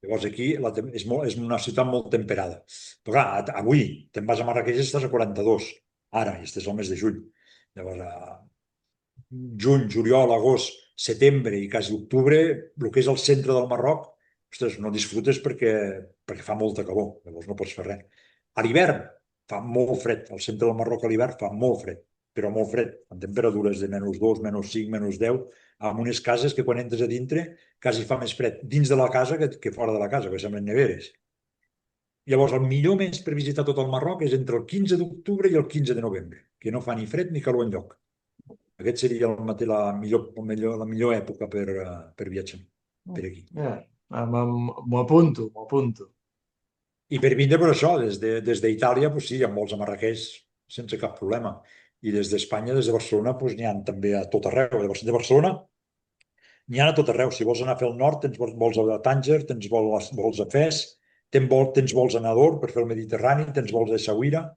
Speaker 3: Llavors aquí és una ciutat molt temperada. Però clar, avui te'n vas a Marrakeix i estàs a 42, ara, i estàs al mes de juny. Llavors, juny, juliol, agost, setembre i quasi octubre, el que és el centre del Marroc, ostres, no disfrutes perquè fa molta calor, llavors no pots fer res. A l'hivern fa molt fred, al centre del Marroc a l'hivern fa molt fred, però molt fred, amb temperatures de -2, -5, -10, amb unes cases que quan entres a dintre quasi fa més fred dins de la casa que fora de la casa, que semblen neveres. Llavors, el millor mes per visitar tot el Marroc és entre el 15 d'octubre i el 15 de novembre, que no fa ni fred ni calor enlloc. Aquest seria la millor època per viatjar per aquí.
Speaker 2: Mira, m'ho apunto, m'ho apunto.
Speaker 3: I per vindre per això, des d'Itàlia, doncs sí, hi ha molts a Marrakeix sense cap problema. I des d'Espanya, des de Barcelona, doncs n'hi ha també a tot arreu. De Barcelona n'hi ha a tot arreu. Si vols anar a fer el nord, tens vols a Tànger, tens vols a Fes, tens vols a Nador per fer el Mediterrani, tens vols a Essaouira.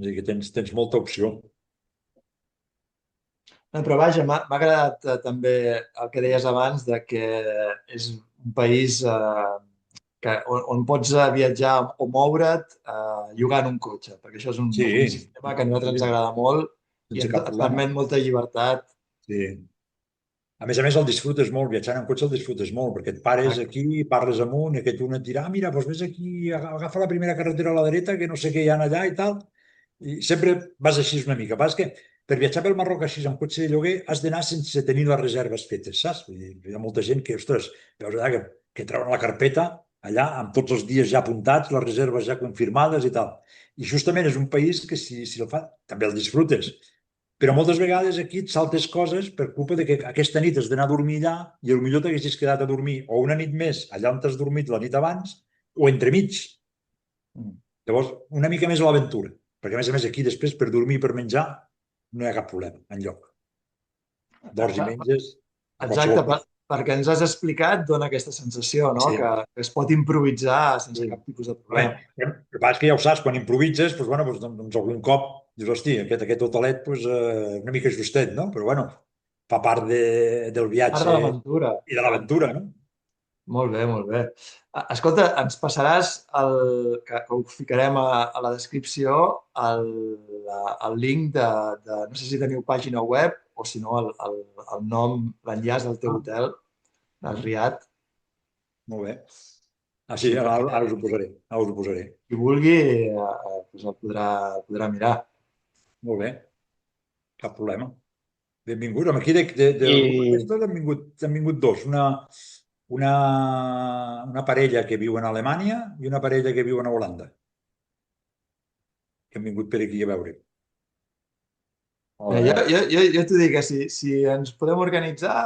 Speaker 3: És a dir, que tens molta opció.
Speaker 2: No, però vaja, m'ha agradat també el que deies abans de que és un país on pots viatjar o moure't llogant un cotxe, perquè això és un
Speaker 3: Sí,
Speaker 2: sistema que a nosaltres ens agrada molt i
Speaker 3: sense cap
Speaker 2: et
Speaker 3: problema.
Speaker 2: permet molta llibertat.
Speaker 3: Sí. A més, el disfrutes molt, viatjant en cotxe el disfrutes molt, perquè et pares aquí, parles amunt, i aquest un et dirà, mira, doncs vés aquí, agafa la primera carretera a la dreta, que no sé què hi ha allà i tal. I sempre vas així una mica. Pas que per viatjar pel Marroc així amb cotxe de lloguer has d'anar sense tenir les reserves fetes, saps? Vull dir, hi ha molta gent que, ostres, veus allà que treuen la carpeta allà, amb tots els dies ja apuntats, les reserves ja confirmades i tal. I justament és un país que si el fa, també el disfrutes. Però moltes vegades aquí et saltes coses per culpa de que aquesta nit has d'anar a dormir allà i potser t'haguessis quedat a dormir o una nit més allà on t'has dormit la nit abans o entremig. Llavors, una mica més a l'aventura. Perquè, a més, aquí després, per dormir i per menjar, no hi ha cap problema, enlloc. Dors i menges a
Speaker 2: Exacte,
Speaker 3: qualsevol lloc.
Speaker 2: perquè ens has explicat, dona aquesta sensació, no?
Speaker 3: Sí.
Speaker 2: Que es pot improvisar sense cap tipus de problema.
Speaker 3: El que passa és que ja ho saps, quan improvises, doncs algun cop dius, hosti, aquest hotelet una mica justet, no? Però fa part del
Speaker 2: Part
Speaker 3: viatge
Speaker 2: de l'aventura.
Speaker 3: i de l'aventura, no?
Speaker 2: Molt bé, molt bé. Escolta, ens passaràs que ho ficarem a la descripció, el link no sé si teniu pàgina web o si no el nom, l'enllaç del teu hotel, del Riad.
Speaker 3: Molt bé. Sí, ara us ho posaré. Ara us ho posaré.
Speaker 2: Qui vulgui doncs el podrà mirar.
Speaker 3: Molt bé. Cap problema. Benvingut. Aquí de Ruta han vingut dos. Una parella que viu a Alemanya i una parella que viu a Holanda. Que han vingut per aquí a veure.
Speaker 2: Jo t'ho dic, que si ens podem organitzar,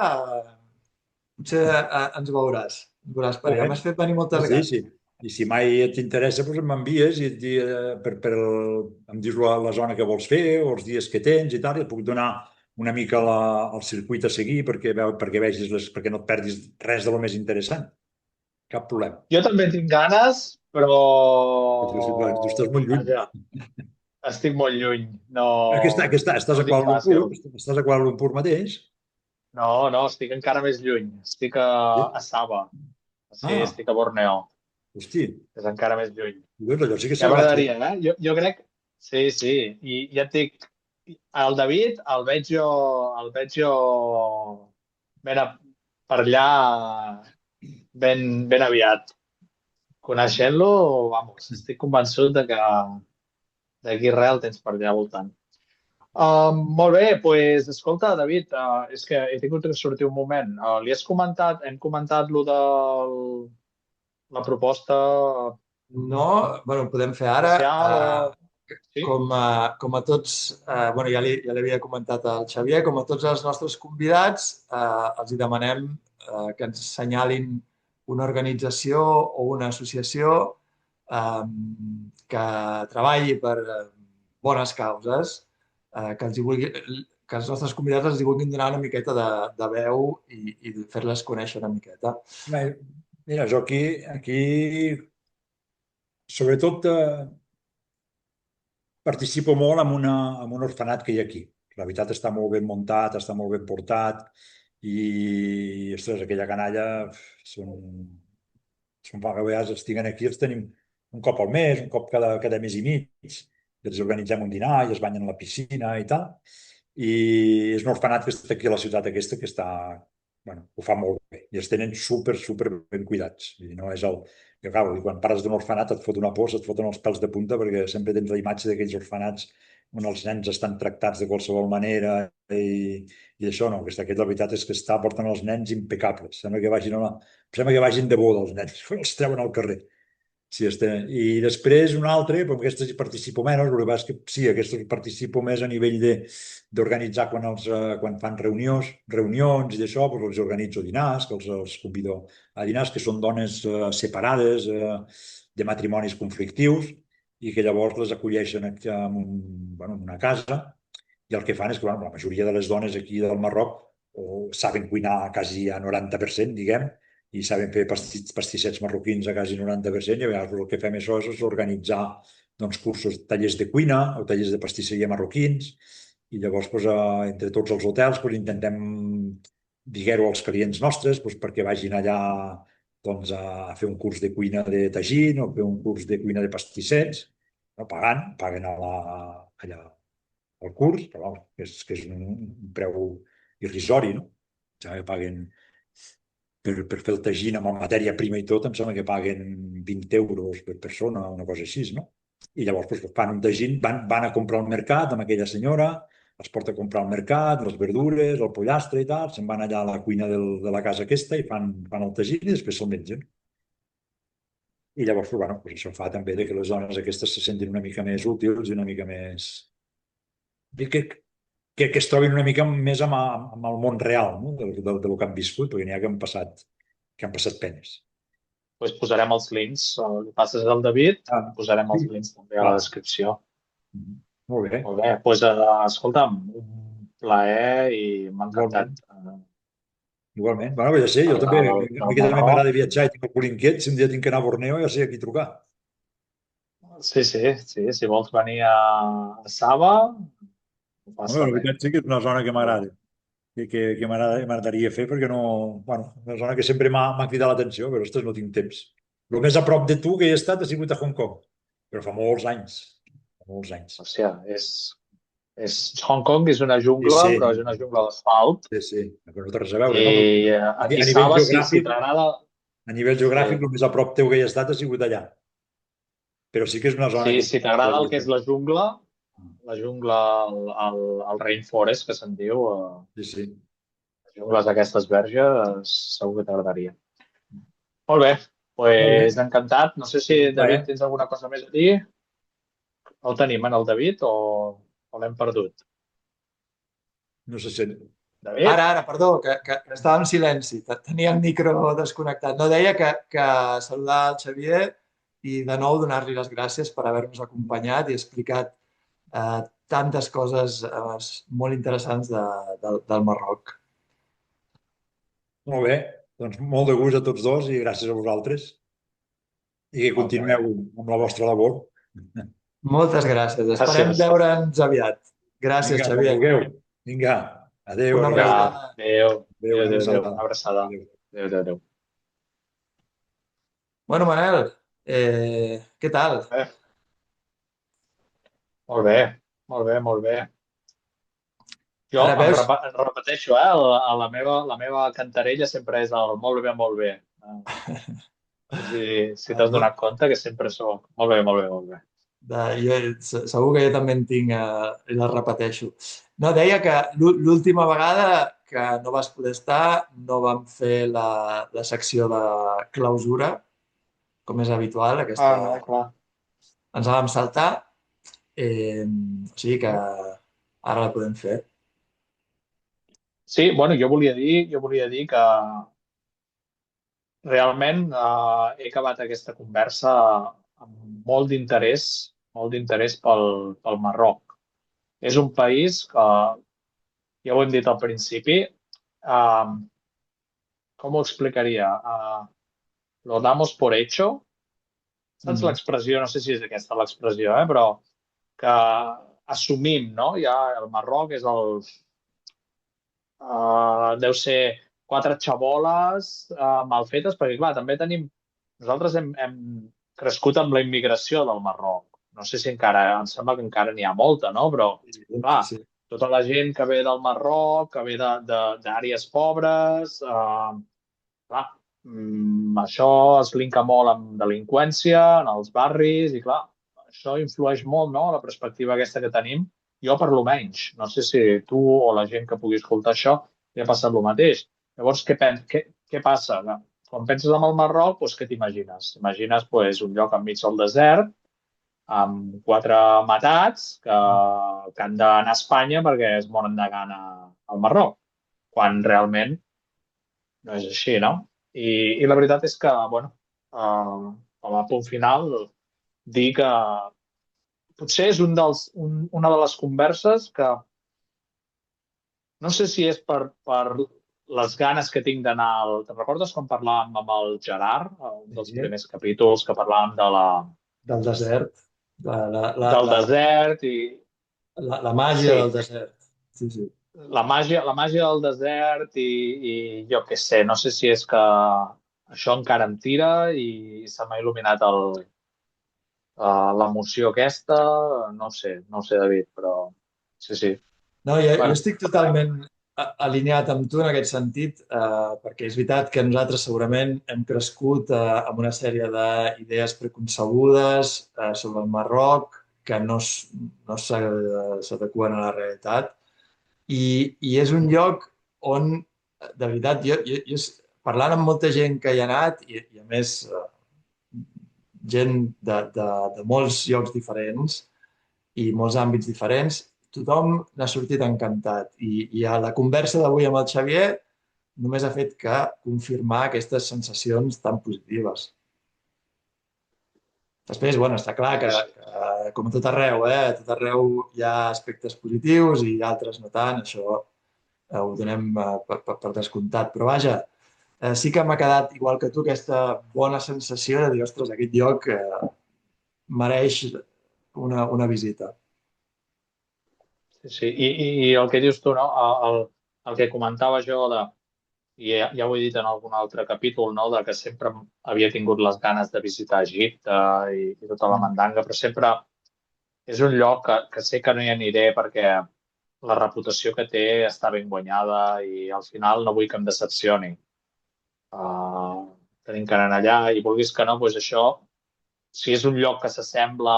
Speaker 2: potser ens veuràs. Per allà m'has fet venir moltes ganes.
Speaker 3: Sí. I si mai t'interessa, m'envies i em dius la zona que vols fer o els dies que tens i tal, i et puc donar una mica el circuit a seguir perquè vegis perquè no et perdis res de lo més interessant. Cap problema.
Speaker 4: Jo també tinc ganes, però...
Speaker 3: Tu estàs molt lluny.
Speaker 4: Estic molt lluny. No...
Speaker 3: Estàs a Kuala Lumpur? Estàs a Kuala Lumpur mateix?
Speaker 4: No, estic encara més lluny. Estic a Sabah. Sí, estic a Borneo.
Speaker 3: Hosti.
Speaker 4: És encara més lluny.
Speaker 3: Allò sí que
Speaker 4: ja m'agradaria, eh? Jo crec... Sí. I ja et dic, el David el veig jo per allà ben aviat. Coneixent-lo, vamos, estic convençut de que d'aquí res el tens per allà voltant. Molt bé, doncs, escolta, David, és que he tingut que sortir un moment. Hem comentat lo de la proposta...
Speaker 2: No, podem fer ara.
Speaker 4: Sí?
Speaker 2: Com a tots, ja li havia comentat al Xavier, com a tots els nostres convidats, els hi demanem que ens assenyalin una organització o una associació que treballi per bones causes, que els nostres convidats els hi vulguin donar una miqueta de veu i fer-les conèixer una miqueta.
Speaker 3: Mira, jo aquí sobretot participo molt en un orfenat que hi ha aquí. La veritat està molt ben muntat, està molt ben portat i, ostres, aquella canalla són vegades estiguen aquí, els tenim un cop al mes, un cop cada mes i mig, i els organitzem un dinar i es banyen a la piscina i tal. I és un orfenat que està aquí a la ciutat aquesta que està, ho fa molt bé i els tenen super ben cuidats. I no és que, clar, quan parles d'un orfenat et fot una por, et foten els pèls de punta perquè sempre tens la imatge d'aquells orfenats on els nens estan tractats de qualsevol manera i això no, aquesta la veritat és que porten els nens impecables. Sembla que vagin de boda els nens, els treuen al carrer. Sí, i després un altre, però aquestes hi participo menys, el que passa és que sí, aquestes participo més a nivell d'organitzar quan fan reunions i d'això, doncs els organitzo dinars, que els convido a dinars, que són dones separades, de matrimonis conflictius, i que llavors les acolleixen en una casa, i el que fan és que la majoria de les dones aquí del Marroc saben cuinar quasi a 90%, diguem, i saben fer pastissets marroquins a quasi 90%, i a vegades el que fem és organitzar cursos, tallers de cuina o tallers de pastisseria marroquins, i llavors entre tots els hotels intentem dir-ho als clients nostres perquè vagin allà a fer un curs de cuina de tagín o fer un curs de cuina de pastissets, paguen allà el curs, però que és un preu irrisori, no? Ja paguen per fer el tagín amb la matèria prima i tot, em sembla que paguen 20 euros per persona, una cosa així, no? I llavors fan un tagín, van a comprar al mercat amb aquella senyora, els porta a comprar al mercat, les verdures, el pollastre i tal, se'n van allà a la cuina de la casa aquesta i fan el tagín i després se'l mengen. I llavors, bueno, doncs això fa també que les dones aquestes se sentin una mica més útils i una mica més... I que es trobin una mica més amb el món real, no? Del que han viscut, perquè n'hi ha que han passat penes.
Speaker 4: Pues posarem els links. Li passes al David, posarem els
Speaker 3: Sí.
Speaker 4: links també a la descripció.
Speaker 3: Molt bé.
Speaker 4: Molt bé. Pues, escolta'm, un plaer i m'ha encantat.
Speaker 3: Igualment. Bueno, ja sé, jo també, a mi que també
Speaker 4: Marroc.
Speaker 3: m'agrada viatjar i tinc el cul inquiet, si un dia tinc que anar a Borneo ja sé a qui trucar.
Speaker 4: Sí. Si vols venir a Saba, no passa
Speaker 3: La
Speaker 4: res.
Speaker 3: veritat sí que és una zona que m'agrada, que m'agradaria fer perquè no... Bueno, una zona que sempre m'ha cridat l'atenció, però ostres, no tinc temps. El més a prop de tu que he estat ha sigut a Hong Kong, però fa molts anys. Fa molts anys.
Speaker 4: Hòstia, Hong Kong és una jungla,
Speaker 3: Sí.
Speaker 4: però és una jungla d'asfalt.
Speaker 3: Sí, però no té res a veure, no?
Speaker 4: I
Speaker 3: A
Speaker 4: aquí
Speaker 3: nivell
Speaker 4: Saba, si
Speaker 3: geogràfic,
Speaker 4: t'agrada...
Speaker 3: a nivell geogràfic, el més a prop teu que he estat ha sigut allà. Però sí que és una zona que...
Speaker 4: Si t'agrada el que és la jungla, el rainforest, que se'n diu,
Speaker 3: Sí.
Speaker 4: les jungles aquestes verges, segur que t'agradaria. Molt bé,
Speaker 3: Molt
Speaker 4: doncs
Speaker 3: bé.
Speaker 4: encantat. No sé si, David,
Speaker 3: Bé.
Speaker 4: tens alguna cosa més a dir? El tenim, en el David, o l'hem perdut?
Speaker 3: No se sent.
Speaker 4: David?
Speaker 2: Ara, perdó, que estava en silenci. Tenia el micro desconnectat. No, deia que saludar el Xavier i de nou donar-li les gràcies per haver-nos acompanyat i explicat tantes coses molt interessants del Marroc.
Speaker 3: Molt bé. Doncs molt de gust a tots dos i gràcies a vosaltres. I que continueu amb la vostra labor.
Speaker 2: Moltes gràcies. Esperem
Speaker 4: Gràcies.
Speaker 2: veure'ns aviat. Gràcies,
Speaker 3: Vinga, quan
Speaker 2: Xavier.
Speaker 3: vulgueu. Vinga. Adéu.
Speaker 2: Una
Speaker 4: Vinga,
Speaker 2: abraçada.
Speaker 4: adéu.
Speaker 3: Una
Speaker 4: Una abraçada.
Speaker 3: Adéu.
Speaker 4: Adéu.
Speaker 2: Bueno, Manel, què tal?
Speaker 4: Molt bé, molt bé. Jo
Speaker 2: Ara veus?
Speaker 4: repeteixo, la meva cantarella sempre és el molt bé. Si t'has donat compte que sempre soc molt bé.
Speaker 2: Segur que jo també en tinc i la repeteixo. No, deia que l'última vegada que no vas poder estar no vam fer la secció de clausura, com és habitual. Aquesta
Speaker 4: Clar.
Speaker 2: ens la vam saltar, o sigui que ara la podem fer.
Speaker 4: Sí, bueno, jo volia dir que realment he acabat aquesta conversa amb molt d'interès pel Marroc. És un país que, ja ho hem dit al principi, com ho explicaria? Lo damos por hecho. Saps l'expressió? No sé si és aquesta l'expressió, però que assumim, no? Ja el Marroc és deu ser 4 xaboles mal fetes, perquè clar, també nosaltres hem crescut amb la immigració del Marroc. No sé si em sembla que encara n'hi ha molta, no? Però, clar,
Speaker 2: Sí.
Speaker 4: tota la gent que ve del Marroc, que ve d'àrees pobres, clar, això es linka molt amb delinqüència en els barris i, clar, això influeix molt, no?, la perspectiva aquesta que tenim. Jo, per lo menys. No sé si tu o la gent que pugui escoltar això li ha passat el mateix. Llavors, què passa? Quan penses en el Marroc, doncs, què t'imagines? T'imagines un lloc enmig del desert amb 4 matats que han d'anar a Espanya perquè es moren de gana al Marroc, quan realment no és així, no? I la veritat és que, bueno, com a punt final, dir que potser és una de les converses que no sé si és per les ganes que tinc d'anar Te'n recordes quan parlàvem amb el Gerard, un dels primers capítols que parlàvem
Speaker 2: Del desert.
Speaker 4: del desert i...
Speaker 2: La màgia del desert. Sí.
Speaker 4: La màgia del desert i jo què sé, no sé si és que això encara em tira i se m'ha il·luminat l'emoció aquesta, no sé, David, però sí.
Speaker 2: No, jo estic totalment alineat amb tu en aquest sentit, perquè és veritat que nosaltres segurament hem crescut amb una sèrie d'idees preconcebudes sobre el Marroc que no s'adeqüen a la realitat. I és un lloc on, de veritat, jo parlant amb molta gent que hi ha anat, i a més gent de molts llocs diferents i molts àmbits diferents. Tothom n'ha sortit encantat. I a la conversa d'avui amb el Xavier només ha fet que confirmar aquestes sensacions tan positives. Després, bueno, està clar que com a tot arreu hi ha aspectes positius i altres no tant, això ho donem per descomptat. Però vaja, sí que m'ha quedat, igual que tu, aquesta bona sensació de dir, ostres, aquest lloc mereix una visita.
Speaker 4: Sí. I el que dius tu, no? El que comentava jo i ja ho he dit en algun altre capítol, no? De que sempre havia tingut les ganes de visitar Egipte i tota la mandanga, però sempre és un lloc que sé que no hi aniré perquè la reputació que té està ben guanyada i al final no vull que em decepcioni. Tenim que anar allà i vulguis que no, doncs això, si és un lloc que s'assembla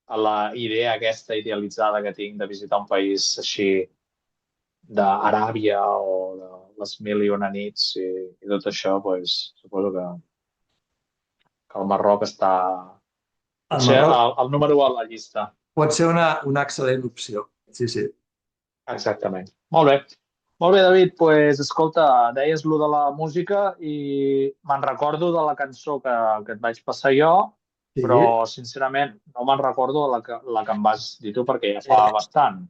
Speaker 4: a la idea aquesta idealitzada que tinc de visitar un país així d'Aràbia o de les mil i una nits i tot això, doncs, suposo que el Marroc està potser el número 1 a la llista.
Speaker 2: Pot ser una excel·lent opció. Sí.
Speaker 4: Exactament. Molt bé. Molt bé, David. Doncs, escolta, deies lo de la música i me'n recordo de la cançó que et vaig passar jo, però, sincerament, no me'n recordo la que em vas dir tu perquè ja fa bastant.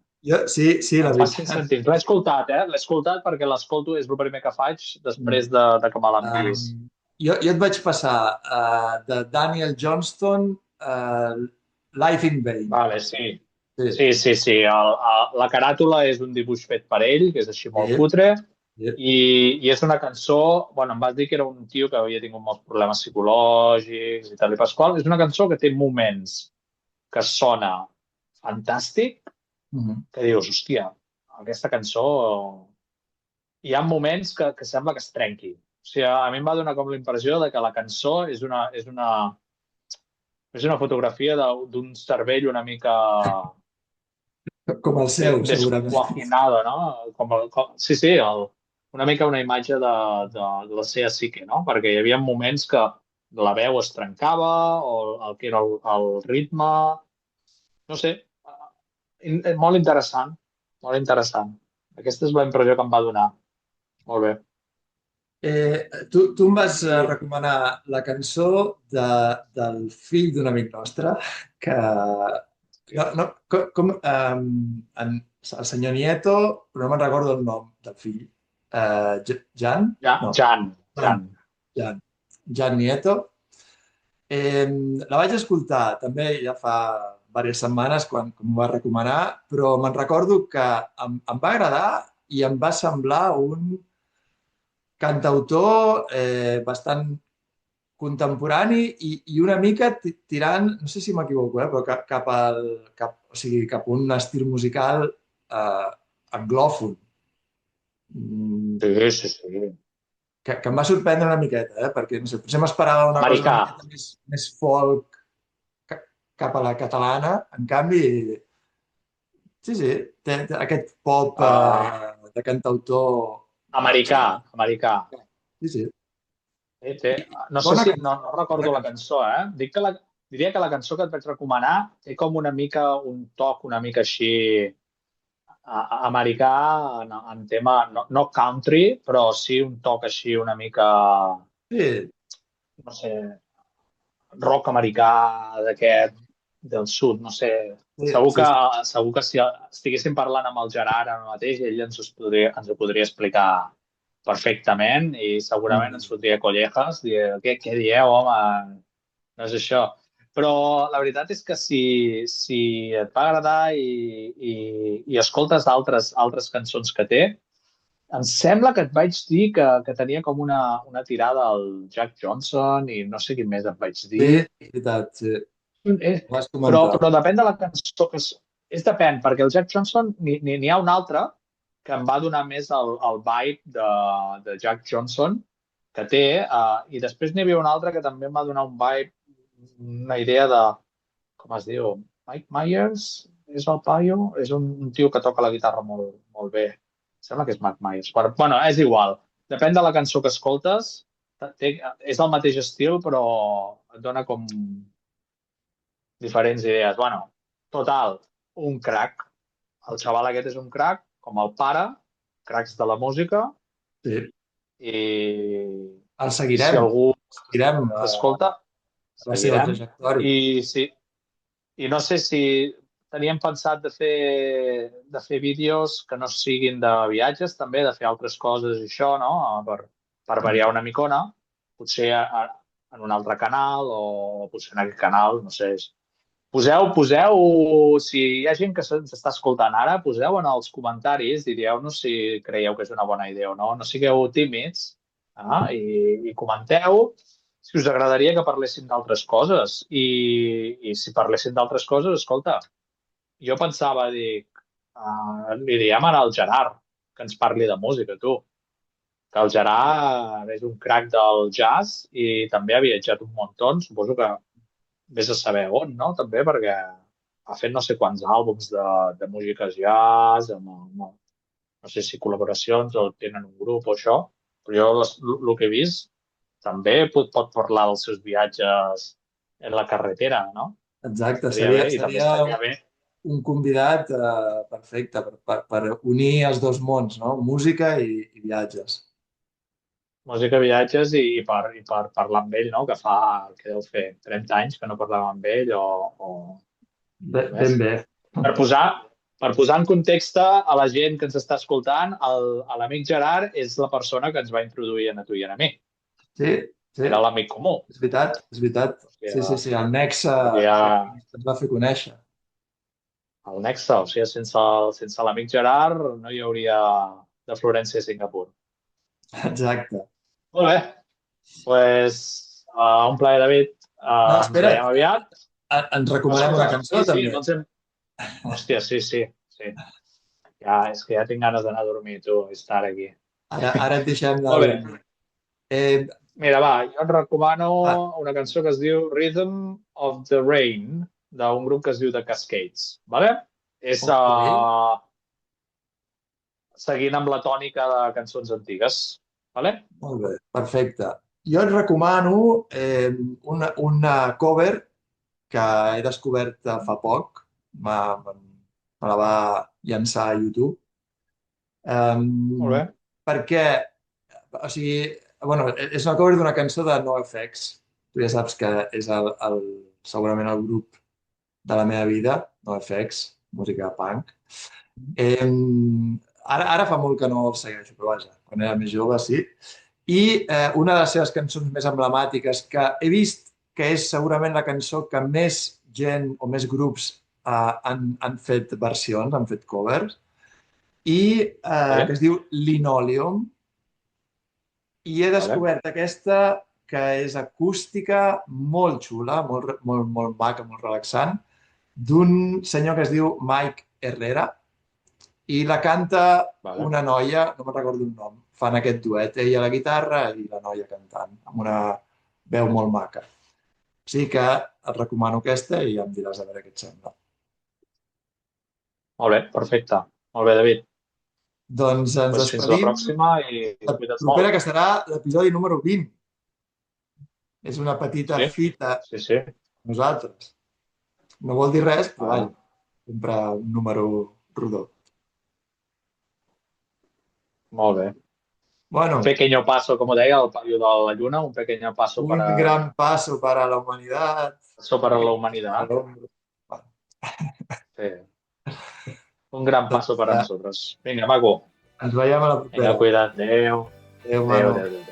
Speaker 2: Sí, la veritat.
Speaker 4: L'he escoltat, L'he escoltat perquè l'escolto, és el primer que faig després de que me l'enviïs.
Speaker 2: Jo et vaig passar de Daniel Johnston, Life in Vain.
Speaker 4: Vale, sí. Sí. La caràtula és un dibuix fet per ell, que és així molt cutre, i és una cançó... Bueno, em vas dir que era un tio que havia tingut molts problemes psicològics i tal i pasqual. És una cançó que té moments que sona fantàstic, que dius, hòstia, aquesta cançó... Hi ha moments que sembla que es trenqui. O sigui, a mi em va donar com la impressió de que la cançó és una fotografia d'un cervell una mica...
Speaker 2: Com el seu, segurament.
Speaker 4: Desquafinado, no? Sí, una mica una imatge de la seva psique, no? Perquè hi havia moments que la veu es trencava o el que era el ritme... No sé, molt interessant, molt interessant. Aquesta és la impressió que em va donar. Molt bé.
Speaker 2: Tu em vas recomanar la cançó del fill d'un amic nostre, que... el senyor Nieto, però no me'n recordo el nom del fill. Jan? Jan Nieto. La vaig escoltar també ja fa diverses setmanes quan m'ho va recomanar, però me'n recordo que em va agradar i em va semblar un cantautor bastant contemporani i una mica tirant, no sé si m'equivoco, però cap a un estil musical anglòfon.
Speaker 4: Sí.
Speaker 2: Que em va sorprendre una miqueta, perquè no sé, potser m'esperava una cosa una miqueta més folk cap a la catalana. En canvi, sí, té aquest pop de cantautor...
Speaker 4: Americà.
Speaker 2: Sí.
Speaker 4: No sé si... No recordo la cançó, diria que la cançó que et vaig recomanar té com una mica un toc una mica així americà en tema, no country, però sí un toc així una mica, no sé, rock americà d'aquest, del sud, no sé. Segur que si estiguéssim parlant amb el Gerard ara mateix, ell ens ho podria explicar perfectament i segurament ens fotria collejas, què dieu, home, no és això. Però la veritat és que si et va agradar i escoltes altres cançons que té, em sembla que et vaig dir que tenia com una tirada al Jack Johnson i no sé quin més et vaig dir.
Speaker 2: Sí, és veritat, sí.
Speaker 4: Però depèn de la cançó. Depèn, perquè el Jack Johnson n'hi ha un altre que em va donar més el vibe de Jack Johnson que té, i després n'hi havia un altre que també em va donar un vibe, una idea de, com es diu, Mike Myers, és el paio? És un tio que toca la guitarra molt, molt bé. Sembla que és Mike Myers. Bueno, és igual. Depèn de la cançó que escoltes, és el mateix estil, però et dona com diferents idees. Bueno, total, un crac. El xaval aquest és un crac, com el pare, cracs de la música,
Speaker 2: Sí.
Speaker 4: i
Speaker 2: El
Speaker 4: si
Speaker 2: seguirem.
Speaker 4: algú
Speaker 2: Seguirem
Speaker 4: l'escolta,
Speaker 2: la seva
Speaker 4: seguirem.
Speaker 2: trajectòria.
Speaker 4: I no sé si teníem pensat de fer vídeos que no siguin de viatges, també, de fer altres coses i això, no? Per variar una micona. Potser en un altre canal o potser en aquest canal, no sé. Poseu, si hi ha gent que s'està escoltant ara, poseu en els comentaris i dieu-nos si creieu que és una bona idea o no. No sigueu tímids i comenteu si us agradaria que parléssim d'altres coses. I si parléssim d'altres coses, escolta, jo pensava, li diem ara al Gerard que ens parli de música, tu. Que el Gerard és un crac del jazz i també ha viatjat un muntó. Suposo que vés a saber on, no? També perquè ha fet no sé quants àlbums de música jazz, no sé si col·laboracions o tenen un grup o això, però jo el que he vist també pot parlar dels seus viatges en la carretera, no?
Speaker 2: Exacte,
Speaker 4: Estaria bé, i també estaria bé.
Speaker 2: un convidat perfecte per unir els dos mons, no? Música i viatges.
Speaker 4: Música, viatges i per parlar amb ell, no? Que deu fer 30 anys que no parlàvem amb ell o
Speaker 2: Ben bé.
Speaker 4: Per posar en context a la gent que ens està escoltant, l'amic Gerard és la persona que ens va introduir a tu i a mi.
Speaker 2: Sí.
Speaker 4: Era l'amic comú.
Speaker 2: És veritat. Sí, el Nexe ens va fer conèixer.
Speaker 4: El Nexe, o sigui, sense l'amic Gerard no hi hauria de Florència a Singapur.
Speaker 2: Exacte.
Speaker 4: Molt bé. Doncs un plaer, David. Ens veiem aviat.
Speaker 2: Ens recomanem una cançó, també.
Speaker 4: Hòstia, sí. Ja, és que ja tinc ganes d'anar a dormir, tu, i estar aquí.
Speaker 2: Ara et deixem de dormir.
Speaker 4: Mira, va, jo et recomano una cançó que es diu Rhythm of the Rain, d'un grup que es diu The Cascades, vale? És seguint amb la tònica de cançons antigues, vale?
Speaker 2: Molt bé, perfecte. Jo et recomano una cover que he descobert fa poc, me la va llançar a YouTube.
Speaker 4: Molt bé.
Speaker 2: Perquè, o sigui, és una cover d'una cançó de NoFX. Tu ja saps que és segurament el grup de la meva vida, NoFX, música punk. Ara fa molt que no el segueixo, però vaja, quan era més jove, sí. I una de les seves cançons més emblemàtiques que he vist que és segurament la cançó que més gent o més grups han fet versions, han fet covers, i que es diu Linoleum. I he descobert aquesta que és acústica, molt xula, molt maca, molt relaxant, d'un senyor que es diu Mike Herrera, i la canta una noia, no me'n recordo un nom, fan aquest duet, ell a la guitarra i la noia cantant, amb una veu molt maca. O sigui que et recomano aquesta i ja em diràs a veure què et sembla.
Speaker 4: Molt bé, perfecte. Molt bé, David.
Speaker 2: Doncs ens despedim.
Speaker 4: Fins la pròxima i cuida't molt.
Speaker 2: Propera que serà l'episodi número 20. És una petita fita amb nosaltres. No vol dir res, però vaja, sempre un número rodó.
Speaker 4: Molt bé.
Speaker 2: Bueno,
Speaker 4: un pequeño paso, como deia el paio de la lluna, un pequeño paso para...
Speaker 2: Un gran paso para la humanidad.
Speaker 4: Paso para la humanidad. Sí. Un gran paso para nosotros. Vinga, maco.
Speaker 2: Ens veiem a la propera.
Speaker 4: Vinga, cuida't. Adéu.
Speaker 2: Adéu, Manu.
Speaker 4: Adéu.